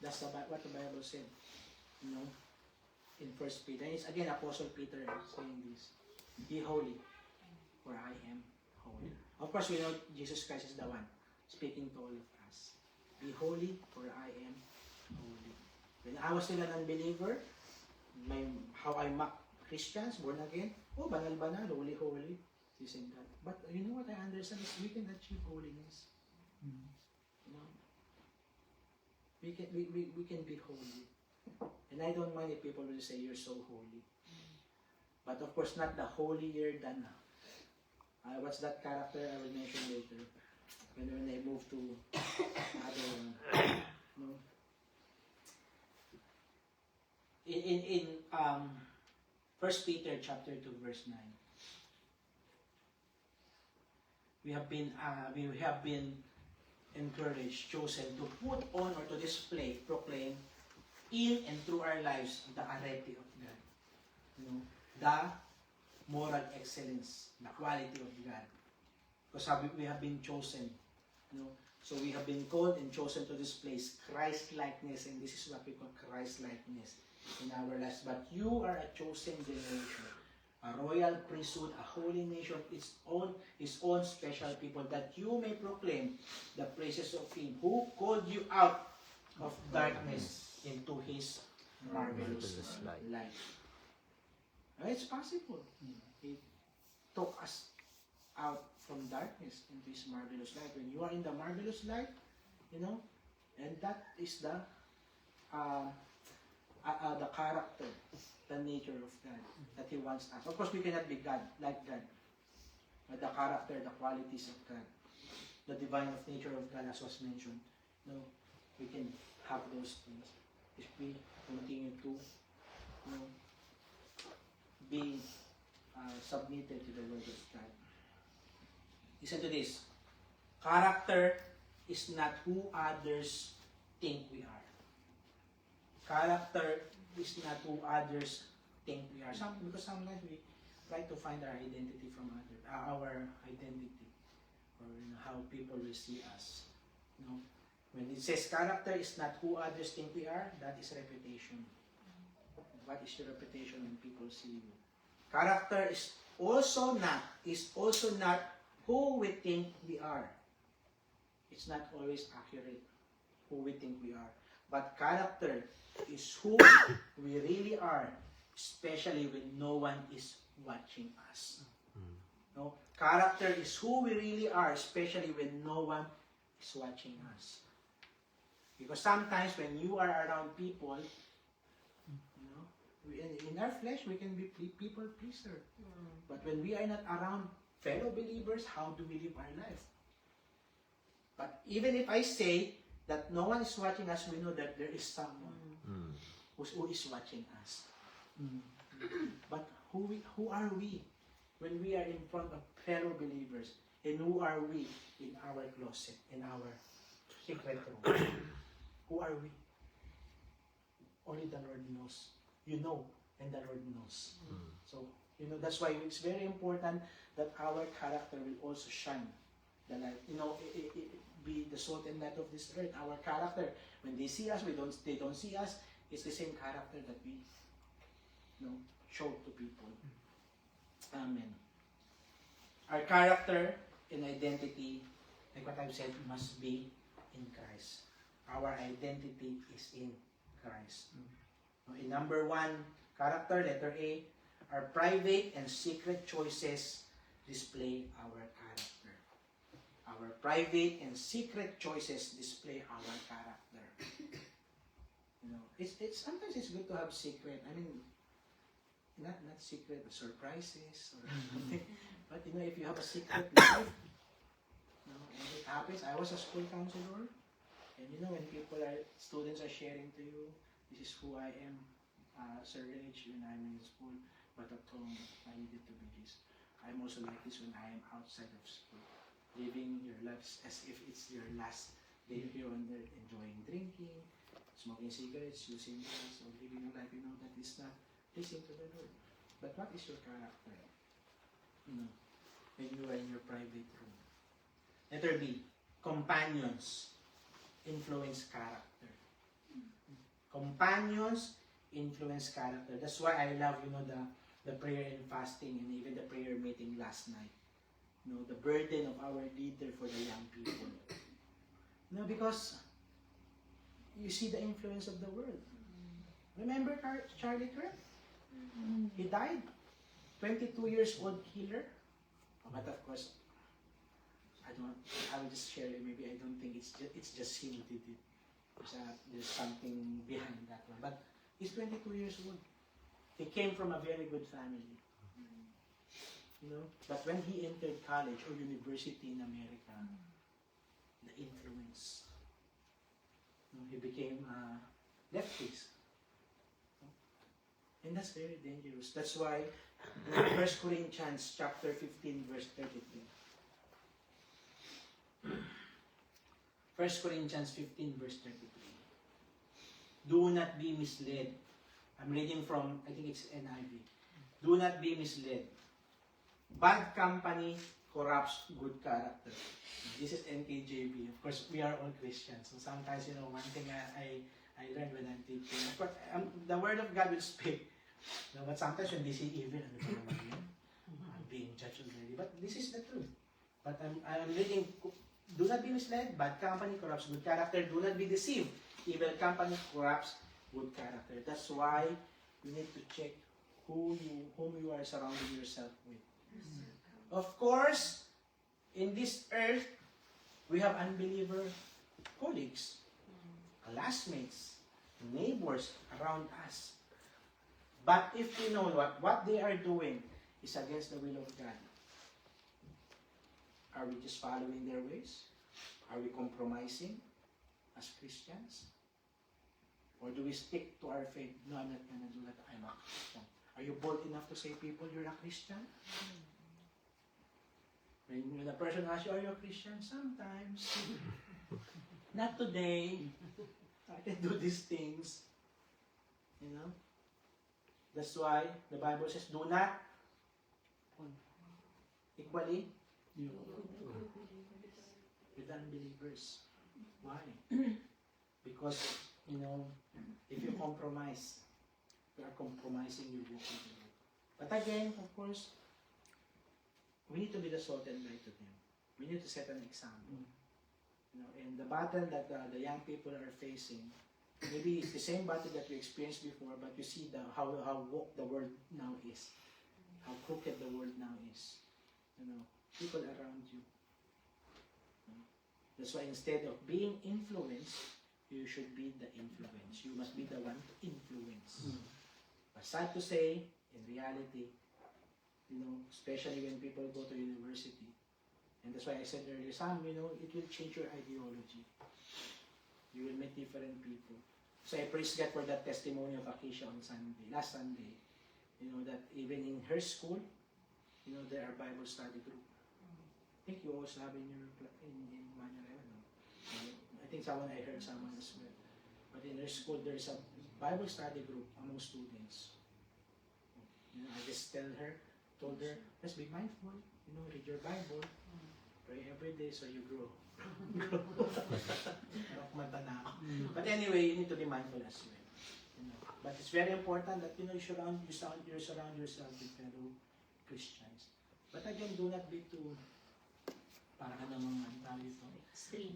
S6: That's what the Bible said. You know, in 1 Peter. And it's again Apostle Peter saying this. Be holy, for I am holy. Of course, we know Jesus Christ is the one speaking to all of us. Be holy, for I am holy. When I was still an unbeliever, how I mock Christians, born again, oh, banal, holy, this and that. But you know what I understand is we can achieve holiness. You know, we can be holy. And I don't mind if people will say you're so holy. But of course, not the holier than. What's that character I will mention later? When I move to other no? In 1 Peter chapter 2 verse 9, we have been encouraged, chosen to put on or to display, proclaim in and through our lives the arete of God. You know, the moral excellence, the quality of God. Because we have been chosen. You know, so we have been called and chosen to display Christ-likeness, and this is what we call Christ-likeness in our lives. But you are a chosen generation, a royal priesthood, a holy nation, his own special people, that you may proclaim the praises of Him who called you out of darkness into His marvelous light. It's possible. He took us out from darkness into His marvelous light. When you are in the marvelous light, you know, and that is the character, the nature of God that He wants us. Of course, we cannot be God like God, but the character, the qualities of God, the divine of nature of God, as was mentioned. No, we can have those things if we continue to, you know, be submitted to the word of God. Listen to this. Character is not who others think we are. Character is not who others think we are. Because sometimes we try to find our identity from others, our identity, or how people will see us. You know, when it says character is not who others think we are, that is reputation. What is your reputation when people see you? Character is also not who we think we are. It's not always accurate who we think we are. But character is who we really are, especially when no one is watching us. No? Character is who we really are, especially when no one is watching us. Because sometimes when you are around people, you know, in our flesh we can be people pleaser. But when we are not around fellow believers, how do we live our life? But even if I say that no one is watching us, we know that there is someone who is watching us. But who are we when we are in front of fellow believers? And who are we in our closet, in our secret room? Who are we? Only the Lord knows. You know, and the Lord knows. So, you know, that's why it's very important that our character will also shine the light. You know, be the salt and light of this earth. Our character, when they see us, they don't see us. It's the same character that we, you know, show to people. Amen. Our character and identity, like what I've said, must be in Christ. Our identity is in Christ. In number 1, character, letter A, our private and secret choices display our character. Our private and secret choices display our character. It's sometimes it's good to have secret. I mean, not secret surprises or something, but if you have a secret life, and it happens. I was a school counselor, and when students are sharing to you, this is who I am, Sir Rich, when I'm in school, but at home I needed to be this. I'm also like this when I am outside of school, living your lives as if it's your last day here on earth, enjoying drinking, smoking cigarettes, using drugs, or living a life that is not pleasing to the Lord. But what is your character? When you are in your private room. Letter B, companions influence character. Companions influence character. That's why I love, the prayer and fasting and even the prayer meeting last night. The burden of our leader for the young people. Because you see the influence of the world. Remember Charlie Kirk? He died. 22 years old killer. But of course, I will just share it. Maybe I don't think it's just him who did it. There's something behind that one. But he's 22 years old. He came from a very good family. But when he entered college or university in America, the influence, he became a leftist. And that's very dangerous. That's why 1 Corinthians chapter 15, verse 33. 1 Corinthians 15, verse 33. Do not be misled. I'm reading from, I think it's NIV. Do not be misled. Bad company corrupts good character. This is NKJV. Of course, we are all Christians. So sometimes, one thing I learned when I'm teaching. Of course, the Word of God will speak. But sometimes when they say evil, I'm being judged already. But this is the truth. But I'm reading, do not be misled. Bad company corrupts good character. Do not be deceived. Evil company corrupts good character. That's why you need to check whom you are surrounding yourself with. Of course, in this earth, we have unbeliever colleagues, classmates, neighbors around us. But if we know what they are doing is against the will of God, are we just following their ways? Are we compromising as Christians? Or do we stick to our faith? No, I'm not going to do that. I'm a Christian. Are you bold enough to say, people, you're a Christian? When a person asks you, are you a Christian? Sometimes. Not today. I can do these things. That's why the Bible says, do not equally with unbelievers. Why? Because, if you compromise, you are compromising your walk with the Lord. But again, of course, we need to be the salt and light to them. We need to set an example. And the battle that the young people are facing, maybe it's the same battle that we experienced before, but you see how woke the world now is, how crooked the world now is. People around you. That's why instead of being influenced, you should be the influence. You must be the one to influence. But sad to say, in reality, especially when people go to university, and that's why I said earlier, it will change your ideology. You will meet different people. So I praise God for that testimony of Acacia on Sunday, last Sunday. That even in her school, there are Bible study group. I think you also have in Manila. I think I heard someone as well. But in her school, there's a Bible study group among students. I just told her, let's be mindful. Read your Bible. Pray every day so you grow. But anyway, you need to be mindful as well. But it's very important that you surround yourself with fellow Christians. But again, do not be too Para ka namang, ang tawag ito,
S7: Extreme.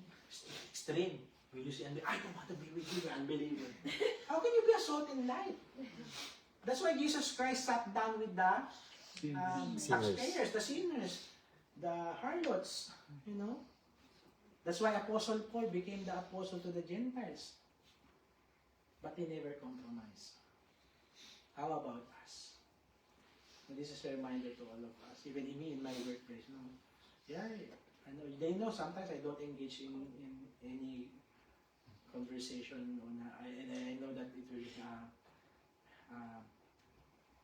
S6: extreme. Will you say, I don't want to be with you, you're unbeliever. How can you be a salt and light? That's why Jesus Christ sat down with the taxpayers, the sinners, the harlots, you know. That's why Apostle Paul became the apostle to the Gentiles. But he never compromised. How about us? And this is a reminder to all of us, even me in my workplace. No? Yeah, I know. They know sometimes I don't engage in any conversation on, and I know that it will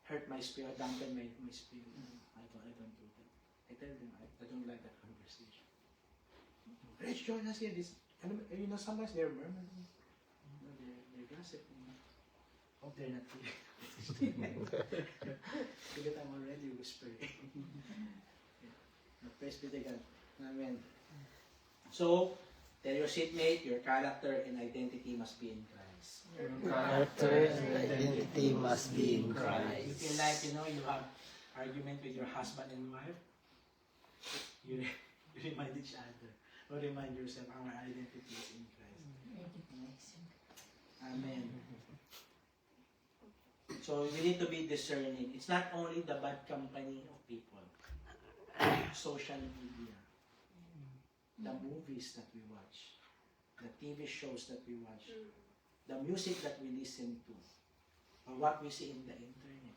S6: hurt my spirit, dampen my spirit. I don't do that. I tell them I don't like that conversation. Let's join us here. This, and you know, sometimes they're murmuring. You know, they're gossiping. Hope they're not here. Because I'm already whispering. Praise be to God. Amen. So, tell your seatmate, your character and identity must be in Christ.
S2: Character and identity must be in
S6: You
S2: Christ.
S6: feel like, you know, you have argument with your husband and wife, you remind each other, or remind yourself, our identity is in Christ. Amen. So we need to be discerning. It's not only the bad company of people, social media, the movies that we watch, the TV shows that we watch, the music that we listen to, or what we see in the internet,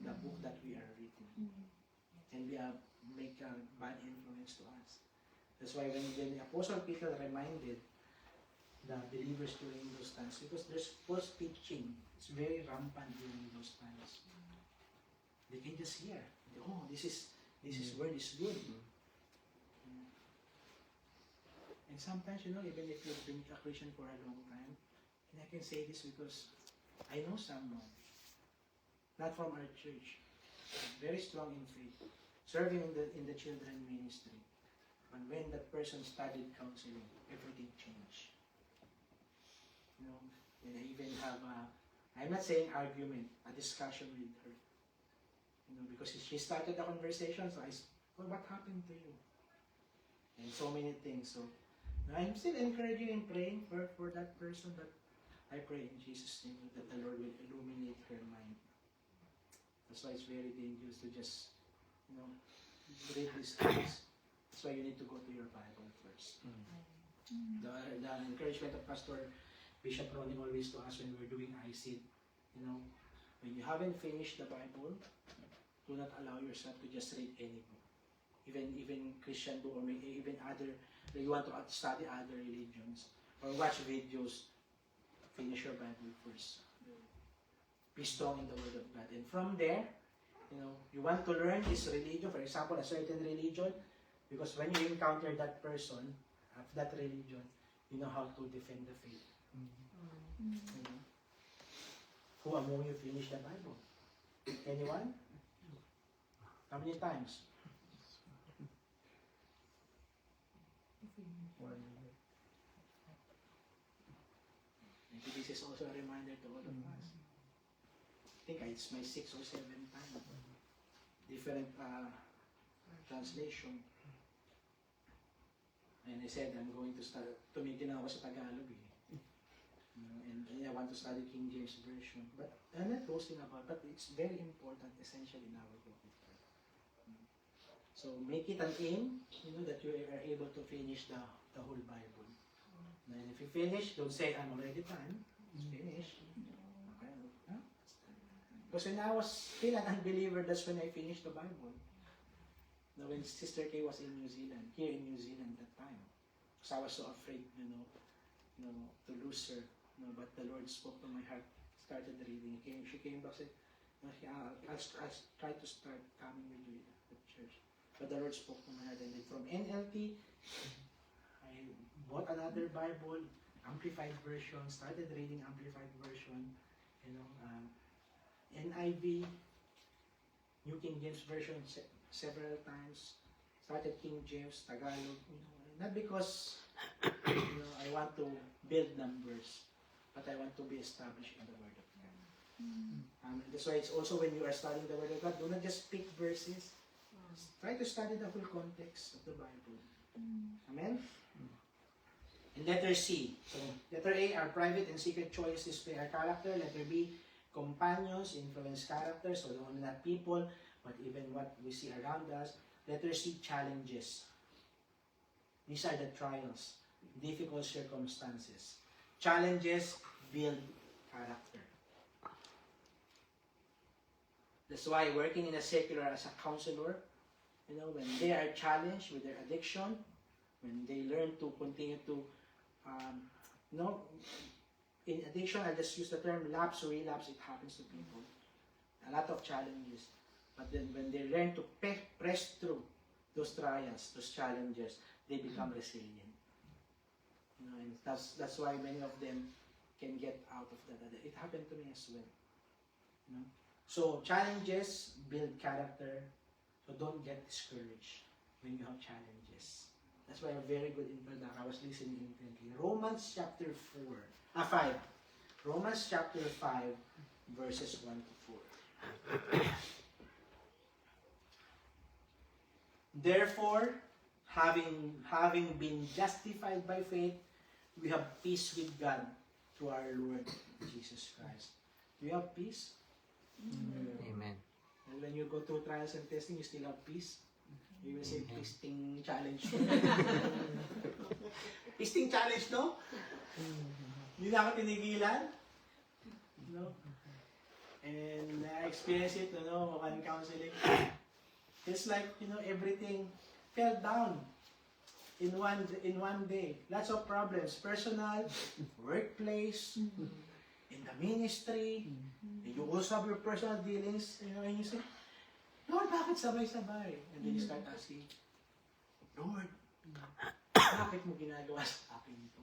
S6: the book that we are reading, and we make a bad influence to us. That's why when the Apostle Peter reminded the believers during those times, because there's false teaching, it's very rampant during those times. They can just hear, oh, this word is good. And sometimes, you know, even if you've been a Christian for a long time, and I can say this because I know someone, not from our church, very strong in faith, serving in the children ministry. But when that person studied counseling, everything changed. You know, and I even have I'm not saying argument, a discussion with her. You know, because she started the conversation, so well, what happened to you? And so many things. So I'm still encouraging and praying for that person, but I pray in Jesus' name that the Lord will illuminate her mind. That's why it's very dangerous to just, you know, read these things. That's why you need to go to your Bible first. The encouragement of Pastor Bishop Ronnie always to us when we're doing ICID, you know, when you haven't finished the Bible, do not allow yourself to just read any book. Even Christian book, or maybe even other, you want to study other religions, or watch videos, finish your Bible first. Be strong in the Word of God. And from there, you know, you want to learn this religion, for example, a certain religion, because when you encounter that person of that religion, you know how to defend the faith. You know? Who among you finished the Bible? Anyone? How many times? Maybe this is also a reminder to all of us. I think it's my 6th or 7th time. Different translation. And I said, I'm going to start, tumigil na ako sa Tagalog eh. And I want to study King James Version. But I'm not boasting about it, but it's very important, essential in our walk with God. So make it an aim, you know, that you are able to finish the whole Bible. And if you finish, don't say, I'm already done. It's finished. Okay. Huh? Because when I was still an unbeliever, that's when I finished the Bible. Now, when Sister Kay was in New Zealand, here in New Zealand that time, because I was so afraid, you know, to lose her. You know, but the Lord spoke to my heart, started reading. She came back and said, I'll try to start coming with you at church. But the Lord spoke to my heart, and then from NLT, I bought another Bible, Amplified Version, started reading Amplified Version, you know, NIV, New King James Version several times, started King James, Tagalog, you know, not because, you know, I want to build numbers, but I want to be established in the Word of God. That's why it's also when you are studying the Word of God, do not just pick verses. Try to study the whole context of the Bible. Amen? And letter C. So, letter A, our private and secret choices display our character. Letter B, companions influence character. So, only not people, but even what we see around us. Letter C, challenges. These are the trials, difficult circumstances. Challenges build character. That's why working in a secular as a counselor, when they are challenged with their addiction, when they learn to continue to, in addiction, I just use the term lapse or relapse, it happens to people. A lot of challenges. But then when they learn to press through those trials, those challenges, they become resilient. And that's why many of them can get out of that. It happened to me as well. So challenges build character. So don't get discouraged when you have challenges. That's why a very good introduction. I was listening intently. Romans chapter 5. Romans chapter 5, verses 1 to 4. Therefore, having been justified by faith, we have peace with God through our Lord Jesus Christ. Do you have peace?
S2: Amen.
S6: And when you go through trials and testing, you still have peace. You will say, pisting challenge. Pisting challenge, no? Hindi na ako tinigilan. No? And I experienced it, one counseling. It's like, everything fell down in one day. Lots of problems, personal, workplace, in the ministry. And you also have your personal dealings, and you say, Lord, bakit sabay-sabay? And then you start asking, Lord, bakit mo ginagawa sa akin ito?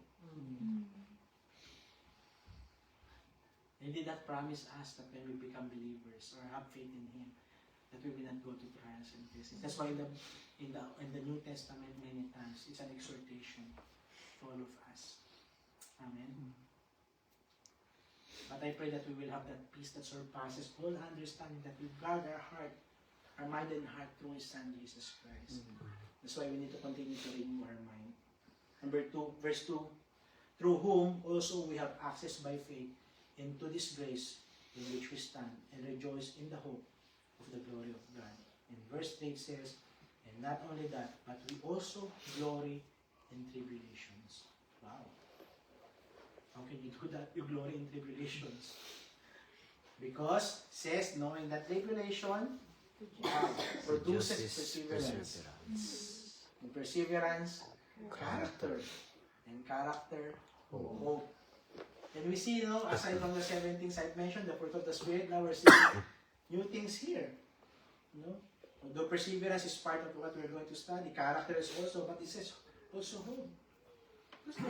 S6: He did not promise us that when we become believers or have faith in Him, that we will not go to trials and tests. That's why in the New Testament, many times, it's an exhortation to all of us. Amen. But I pray that we will have that peace that surpasses all understanding, that we guard our mind and heart through His Son, Jesus Christ. That's why we need to continue to renew our mind. Verse 2, through whom also we have access by faith into this grace in which we stand and rejoice in the hope of the glory of God. And verse 3 says, and not only that, but we also glory in tribulations. Wow. How can you do that? You glory in tribulations. Because, says, knowing that tribulation produces perseverance. And perseverance, character. And character, hope. And we see, aside from the 7 things I've mentioned, the fruit of the Spirit, now we're seeing new things here. Although perseverance is part of what we're going to study, character is also, but it says also hope. Because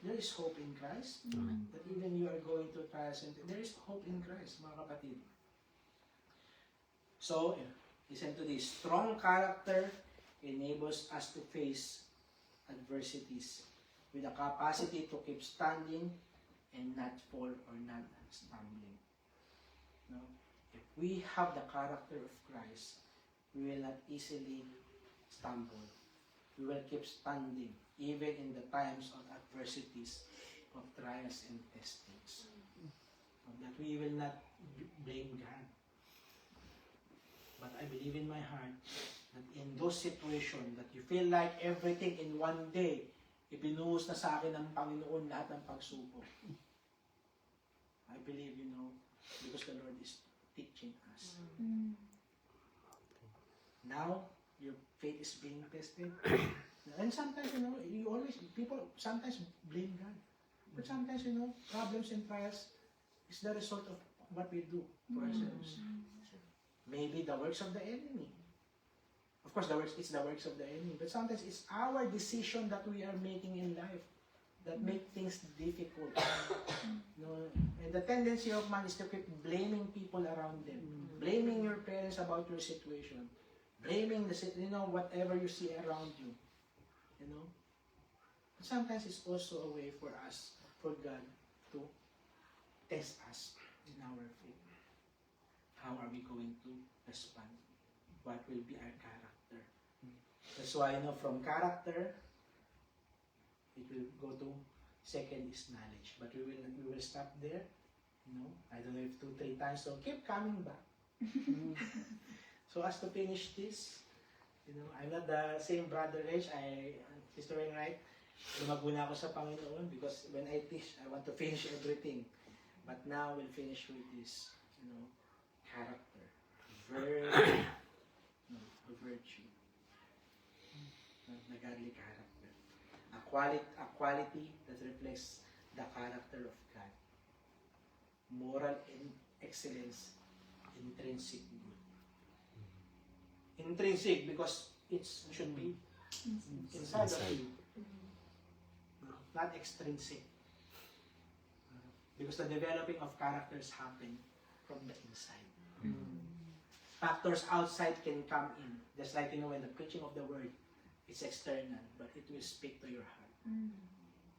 S6: there is hope in Christ. That even you are going through trials, and there is hope in Christ, mga kapatid. So, listen to this. Strong character enables us to face adversities with the capacity to keep standing and not fall or not stumbling. If we have the character of Christ, we will not easily stumble. We will keep standing even in the times of adversities, of trials and testings. That we will not blame God. But I believe in my heart that in those situations that you feel like everything in one day, ibinuhos na sa akin ng Panginoon lahat ng pagsubok. I believe, because the Lord is teaching us. Now, your faith is being tested. And sometimes, people sometimes blame God. But sometimes, problems and trials is the result of what we do to ourselves. Maybe the works of the enemy. Of course, it's the works of the enemy. But sometimes it's our decision that we are making in life that make things difficult. And the tendency of man is to keep blaming people around them. Blaming your parents about your situation. Blaming whatever you see around you. Sometimes it's also a way for us, for God, to test us in our faith. How are we going to respond? What will be our character? That's why, from character, it will go to second is knowledge. But we will stop there. I don't know if 2-3 times, so keep coming back. So as to finish this, I'm not the same brother Reg, Sister Wainwright, lumago na ako sa Panginoon because when I teach, I want to finish everything. But now we'll finish with this, character, virtue, the godly character, a quality that reflects the character of God, moral excellence, intrinsic good. Intrinsic because it should be inside of you, not extrinsic. Because the developing of characters happen from the inside. Factors outside can come in. Just like, when the preaching of the word is external, but it will speak to your heart.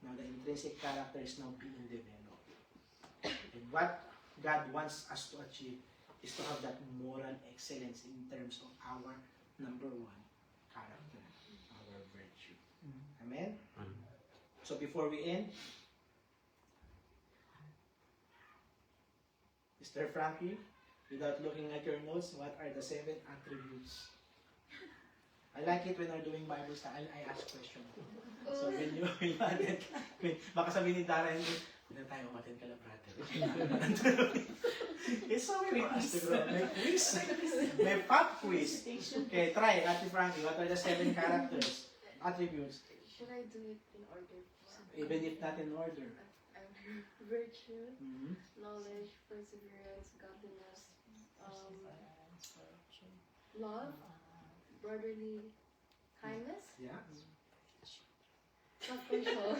S6: Now, the intrinsic character is now being developed. And what God wants us to achieve is to have that moral excellence in terms of our number one, character, our virtue. Amen? So before we end, Mr. Frankie, without looking at your notes, what are the 7 attributes? I like it when we're doing Bible study, I ask questions. So when you attend, baka sabihin ni Darren, hindi na tayo umattend ka lang, brother. It's so weird for us to grow. May quiz. May pop quiz. Okay, try, Ate Frankie, what are the 7 characters, attributes?
S4: Should I do it in order?
S6: Even if not in order.
S4: Virtue, knowledge, perseverance, godliness, love, brotherly kindness,
S6: Yeah.
S4: self-control.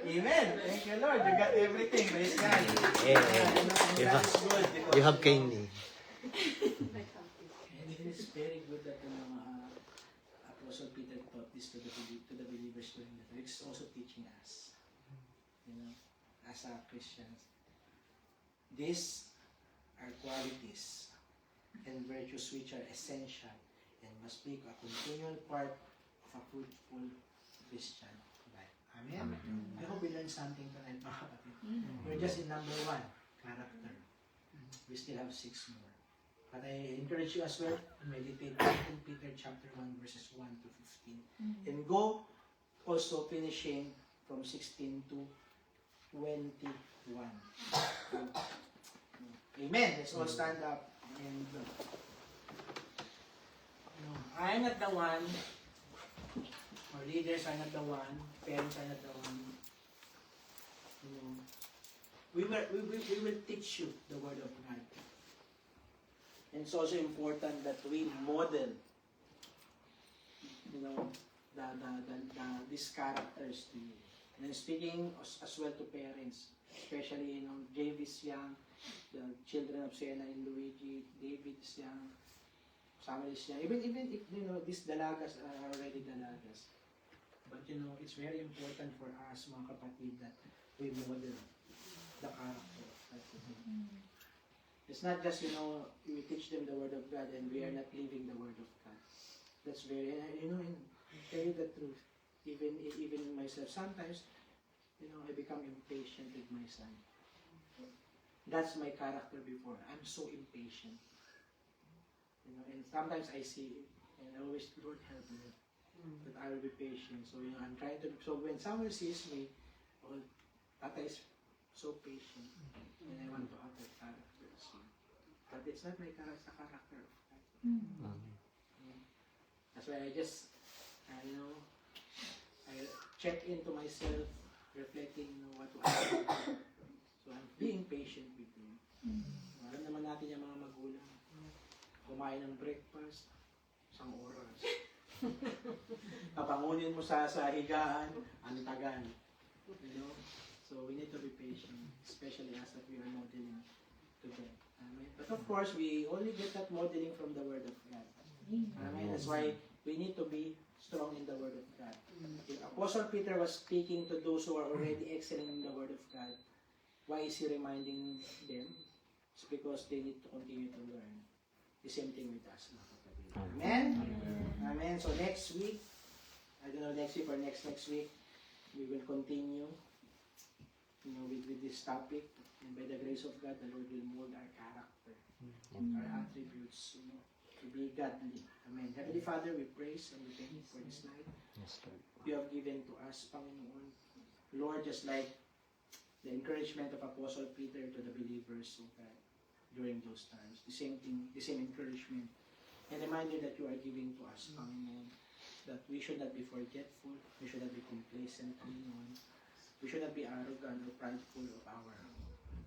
S6: Amen. Thank you, Lord. You got everything. Praise God.
S2: Yeah. You have kindly.
S6: And it is very good that Apostle Peter taught this to the believers during the time. It's also teaching us, as a Christians. These are qualities and virtues which are essential and must be a continual part of a fruitful Christian life. Amen? I hope we learned something tonight, mga kapatid. We're just in number 1, character. We still have 6 more. But I encourage you as well to meditate in Peter chapter 1 verses 1 to 15. And go also finishing from 16 to 21. Amen. Let's all stand up. And I'm not the one, or leaders are not the one, parents are not the one. We will teach you the word of God. And it's also important that we model, these characters to you. And speaking as well to parents, especially, Jave is young, the children of Sena and Luigi, David is young, Samuel is young. Even if, these dalagas are already dalagas. But, it's very important for us, mga kapatid, that we model the character of God. It's not just, we teach them the Word of God and we are not living the Word of God. That's very, and tell you the truth. Even myself, sometimes, I become impatient with my son. That's my character before. I'm so impatient. And sometimes I see it, and I always, Lord, help me. That I will be patient. So, I'm trying to, so when someone sees me, oh, Tata is so patient, and I want to have that character. But it's not my character of God. That's why I just, I check into myself, reflecting what to do. So I'm being patient with him. Alam naman natin yung mga magulang. Kumain ng breakfast, 1 oras. Kapangunin mo sa higaan, ang tagal. So we need to be patient, especially as we are modeling to them. Amen. But of course, we only get that modeling from the Word of God. Amen. That's why we need to be strong in the Word of God. If Apostle Peter was speaking to those who are already excelling in the Word of God, why is he reminding them? It's because they need to continue to learn. The same thing with us, mga kapatid. Amen? Amen. So next week, I don't know, next week or next week, we will continue, with this topic. And by the grace of God, the Lord will mold our character, our attributes, to be godly. Amen. Heavenly Father, we praise and we thank you for this night.
S2: Yes, Lord.
S6: You have given to us, Panginoon. Lord, just like the encouragement of Apostle Peter to the believers, oh God, during those times. The same thing, the same encouragement and reminder that you are giving to us, Panginoon, that we should not be forgetful, we should not be complacent, Panginoon. We should not be arrogant or prideful of our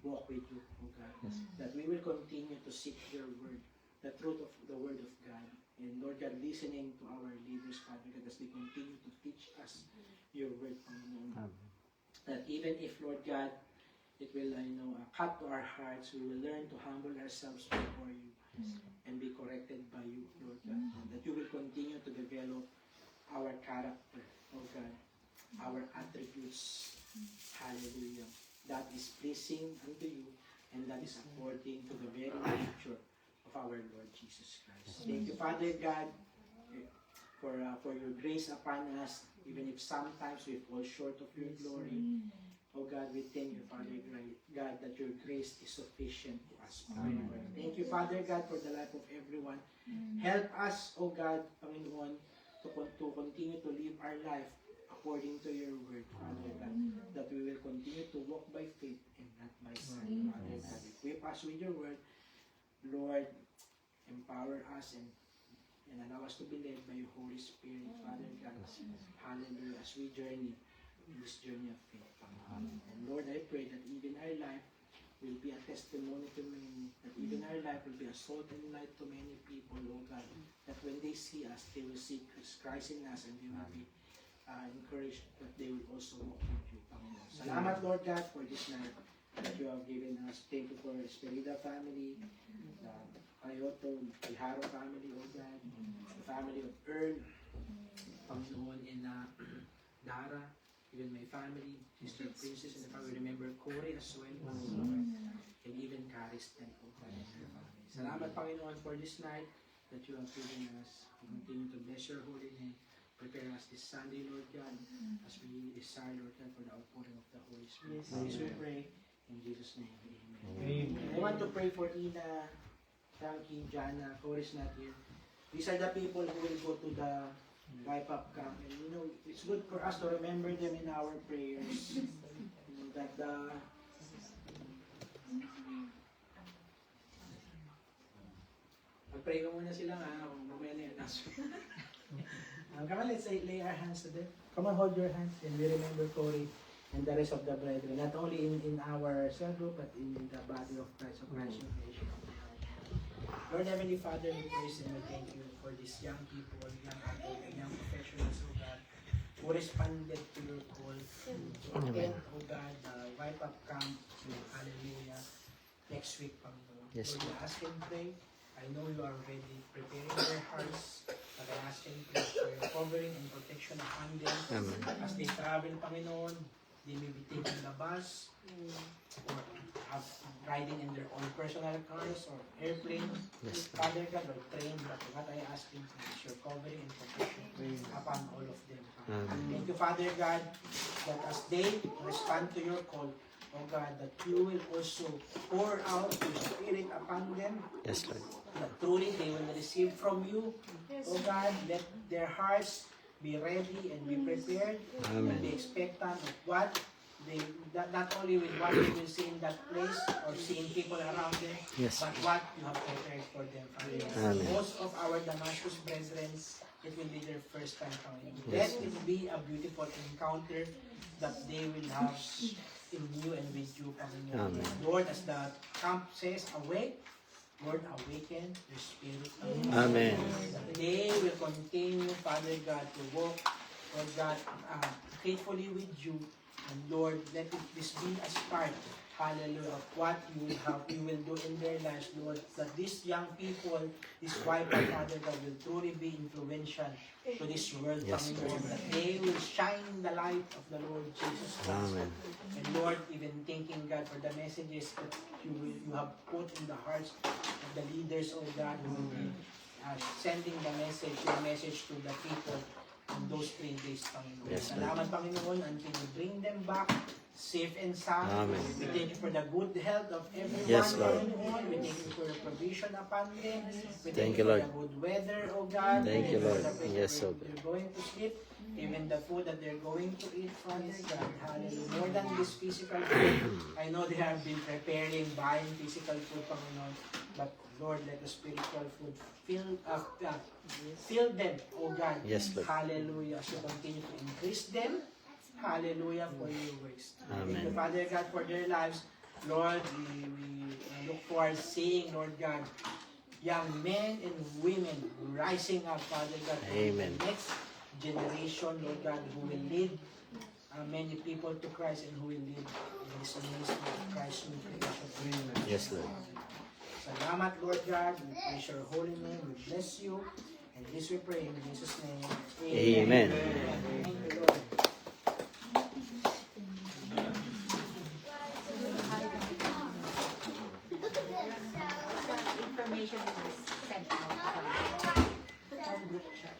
S6: walk with you, oh God.
S2: Yes.
S6: That we will continue to seek your word, the truth of the word of God. And Lord God, listening to our leaders, Father God, as they continue to teach us your word, Panginoon. That even if, Lord God, it will, cut to our hearts, we will learn to humble ourselves before you and be corrected by you, Lord God. And that you will continue to develop our character, oh God, our attributes. Hallelujah. That is pleasing unto you, and that is according to the very nature of our Lord Jesus Christ. Thank you, Father God, for your grace upon us, even if sometimes we fall short of your glory. Oh God, we thank you, Father God, that your grace is sufficient to us. Thank you, Father God, for the life of everyone. Help us, oh God, Panginoon, to continue to live our life according to your word, Father God, that we will continue to walk by faith and not by sight, Father God. Equip us with your word, Lord, empower us and allow us to be led by your Holy Spirit, Father God. Hallelujah, as we journey in this journey of faith, Father. And Lord, I pray that even our life will be a testimony to many, that even our life will be a salt and light to many people, oh God, that when they see us, they will see Christ in us and they will be encouraged that they will also walk with you, Panginoon. Salamat, Lord God, for this night that you have given us. Thank you for the Esperida family, the Ayoto, Iharo family, oh God, the family of Earl, Panginoon, and Dara, even my family, Sister Princess, and if I will remember Corey as well, Lord, and even Karistan, oh God, and her family. Salamat, Panginoon, for this night that you have given us. Continue to bless your holy name. Prepare us this Sunday, Lord God, as we desire, Lord God, for the outpouring of the Holy Spirit. Yes, we pray in Jesus' name. Amen. I want to pray for Ina, Frankie, Jana, Cory's not here. These are the people who will go to the wipe up camp. And it's good for us to remember them in our prayers. That pray ko muna sila nga, mamaya na yun. Come on, let's lay our hands to them. Come on, hold your hands, and we remember Cory and the rest of the brethren, not only in our cell group, but in the body of Christ, of Christ Nation. Lord Heavenly Father, we praise and we thank you for these young people, young adults, and young professionals, oh God, who responded to your call to attend, oh God, the wipe up camp, hallelujah, next week, Panginoon.
S2: Yes,
S6: Lord, we ask and pray. I know you are already preparing their hearts, but I ask and pray for your covering and protection upon them.
S2: Amen.
S6: As they travel, Panginoon, they may be taking the bus or riding in their own personal cars or airplane.
S2: Yes.
S6: Father God, or train, but what I ask in is your covering and protection upon all of them. Thank you, Father God, that as they respond to your call, oh God, that you will also pour out your Spirit upon them.
S2: Yes, Lord.
S6: That truly they will receive from you. Oh God, let their hearts be ready and be prepared.
S2: Amen.
S6: And be expectant of what they, not only with what they will see in that place or seeing people around them,
S2: Yes.
S6: but what you have prepared for them. Father.
S2: Amen.
S6: Most of our Damascus brethren, it will be their first time coming.
S2: Yes.
S6: Let it be a beautiful encounter that they will have in you and with you, Panginoon.
S2: Amen.
S6: Lord, as the camp says, awake, Lord, awaken your spirit.
S2: Amen.
S6: That they will continue, Father God, to walk, Lord God, faithfully with you. And Lord, let this be as part, hallelujah, of what you will do in their lives, Lord. That these young people, this wife, Father God, will truly be influential to this world,
S2: Yes,
S6: Lord. That they will shine the light of the Lord Jesus Christ.
S2: Amen.
S6: And Lord, even thanking God for the messages that you have put in the hearts of the leaders, oh God, who will be sending the message, your message to the people in those 3 days, Panginoon.
S2: Yes,
S6: Salamat, Panginoon, until you bring them back safe and sound.
S2: Amen.
S6: We thank you for the good health of everyone,
S2: Yes, Lord.
S6: Panginoon. We thank you for your provision upon them. We
S2: Thank
S6: you
S2: you,
S6: for
S2: Lord.
S6: the good weather, oh God.
S2: Thank
S6: We
S2: you,
S6: for
S2: Lord.
S6: the place
S2: Yes,
S6: where
S2: oh God.
S6: they're going to sleep, even the food that they're going to eat, Father God. Hallelujah. More than this physical food, I know they have been preparing, buying physical food, Panginoon. But Lord, let the spiritual food fill them, oh God.
S2: Yes, Lord.
S6: Hallelujah. So continue to increase them. Hallelujah for your works.
S2: Amen.
S6: Thank you, Father God, for their lives. Lord, we look forward seeing, Lord God, young men and women rising up, Father God. to be
S2: Amen.
S6: The next generation, Lord God, who will lead many people to Christ and who will lead this ministry of Christ's new creation.
S2: Yes, Lord.
S6: Salamat, Lord God. We praise your holy name. We bless you. And this we pray in Jesus' name.
S2: Amen.
S6: Thank you, Lord.
S7: Information is sent out from group chat.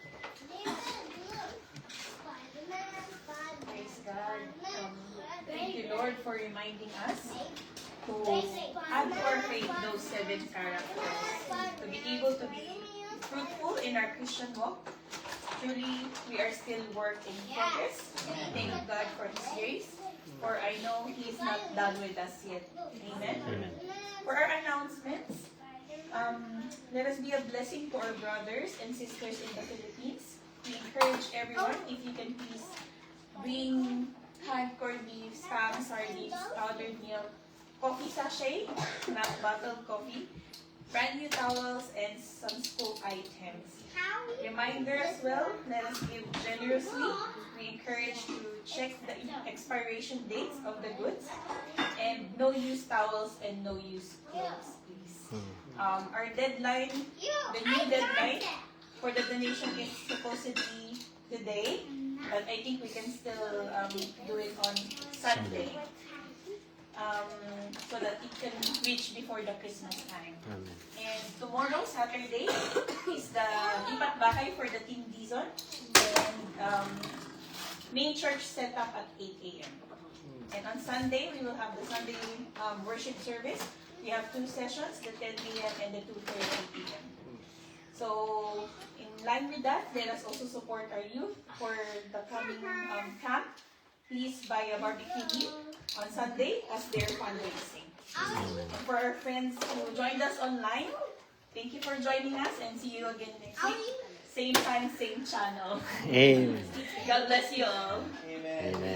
S1: Praise God. Thank you, Lord, for reminding us to add to our faith those 7 characters, to be able to be fruitful in our Christian walk. Truly, we are still work in progress. Thank God for His grace, for I know He is not done with us yet. Amen.
S2: Amen.
S1: For our announcements, let us be a blessing to our brothers and sisters in the Philippines. We encourage everyone, if you can please bring hand corned beef, spam, sardines, powdered milk, coffee sachet, not bottled coffee, brand new towels, and some school items. Reminder as well, let us give generously. We encourage to check the expiration dates of the goods, and no use towels and no use clothes, please. Our deadline, the new deadline for the donation is supposedly today, but I think we can still do it on Sunday, so that it can reach before the Christmas time.
S2: Amen.
S1: And tomorrow, Saturday, is the Lipat Bahay for the Team Dizon. And main church set up at 8 a.m. And on Sunday, we will have the Sunday worship service. We have 2 sessions, the 10 a.m. and the 2:30 p.m. So, in line with that, let us also support our youth for the coming camp. Please buy a barbecue meat on Sunday as their fundraising. And for our friends who joined us online, thank you for joining us and see you again next week. Same time, same channel.
S2: Amen.
S1: God bless you all.
S6: Amen.
S2: Amen.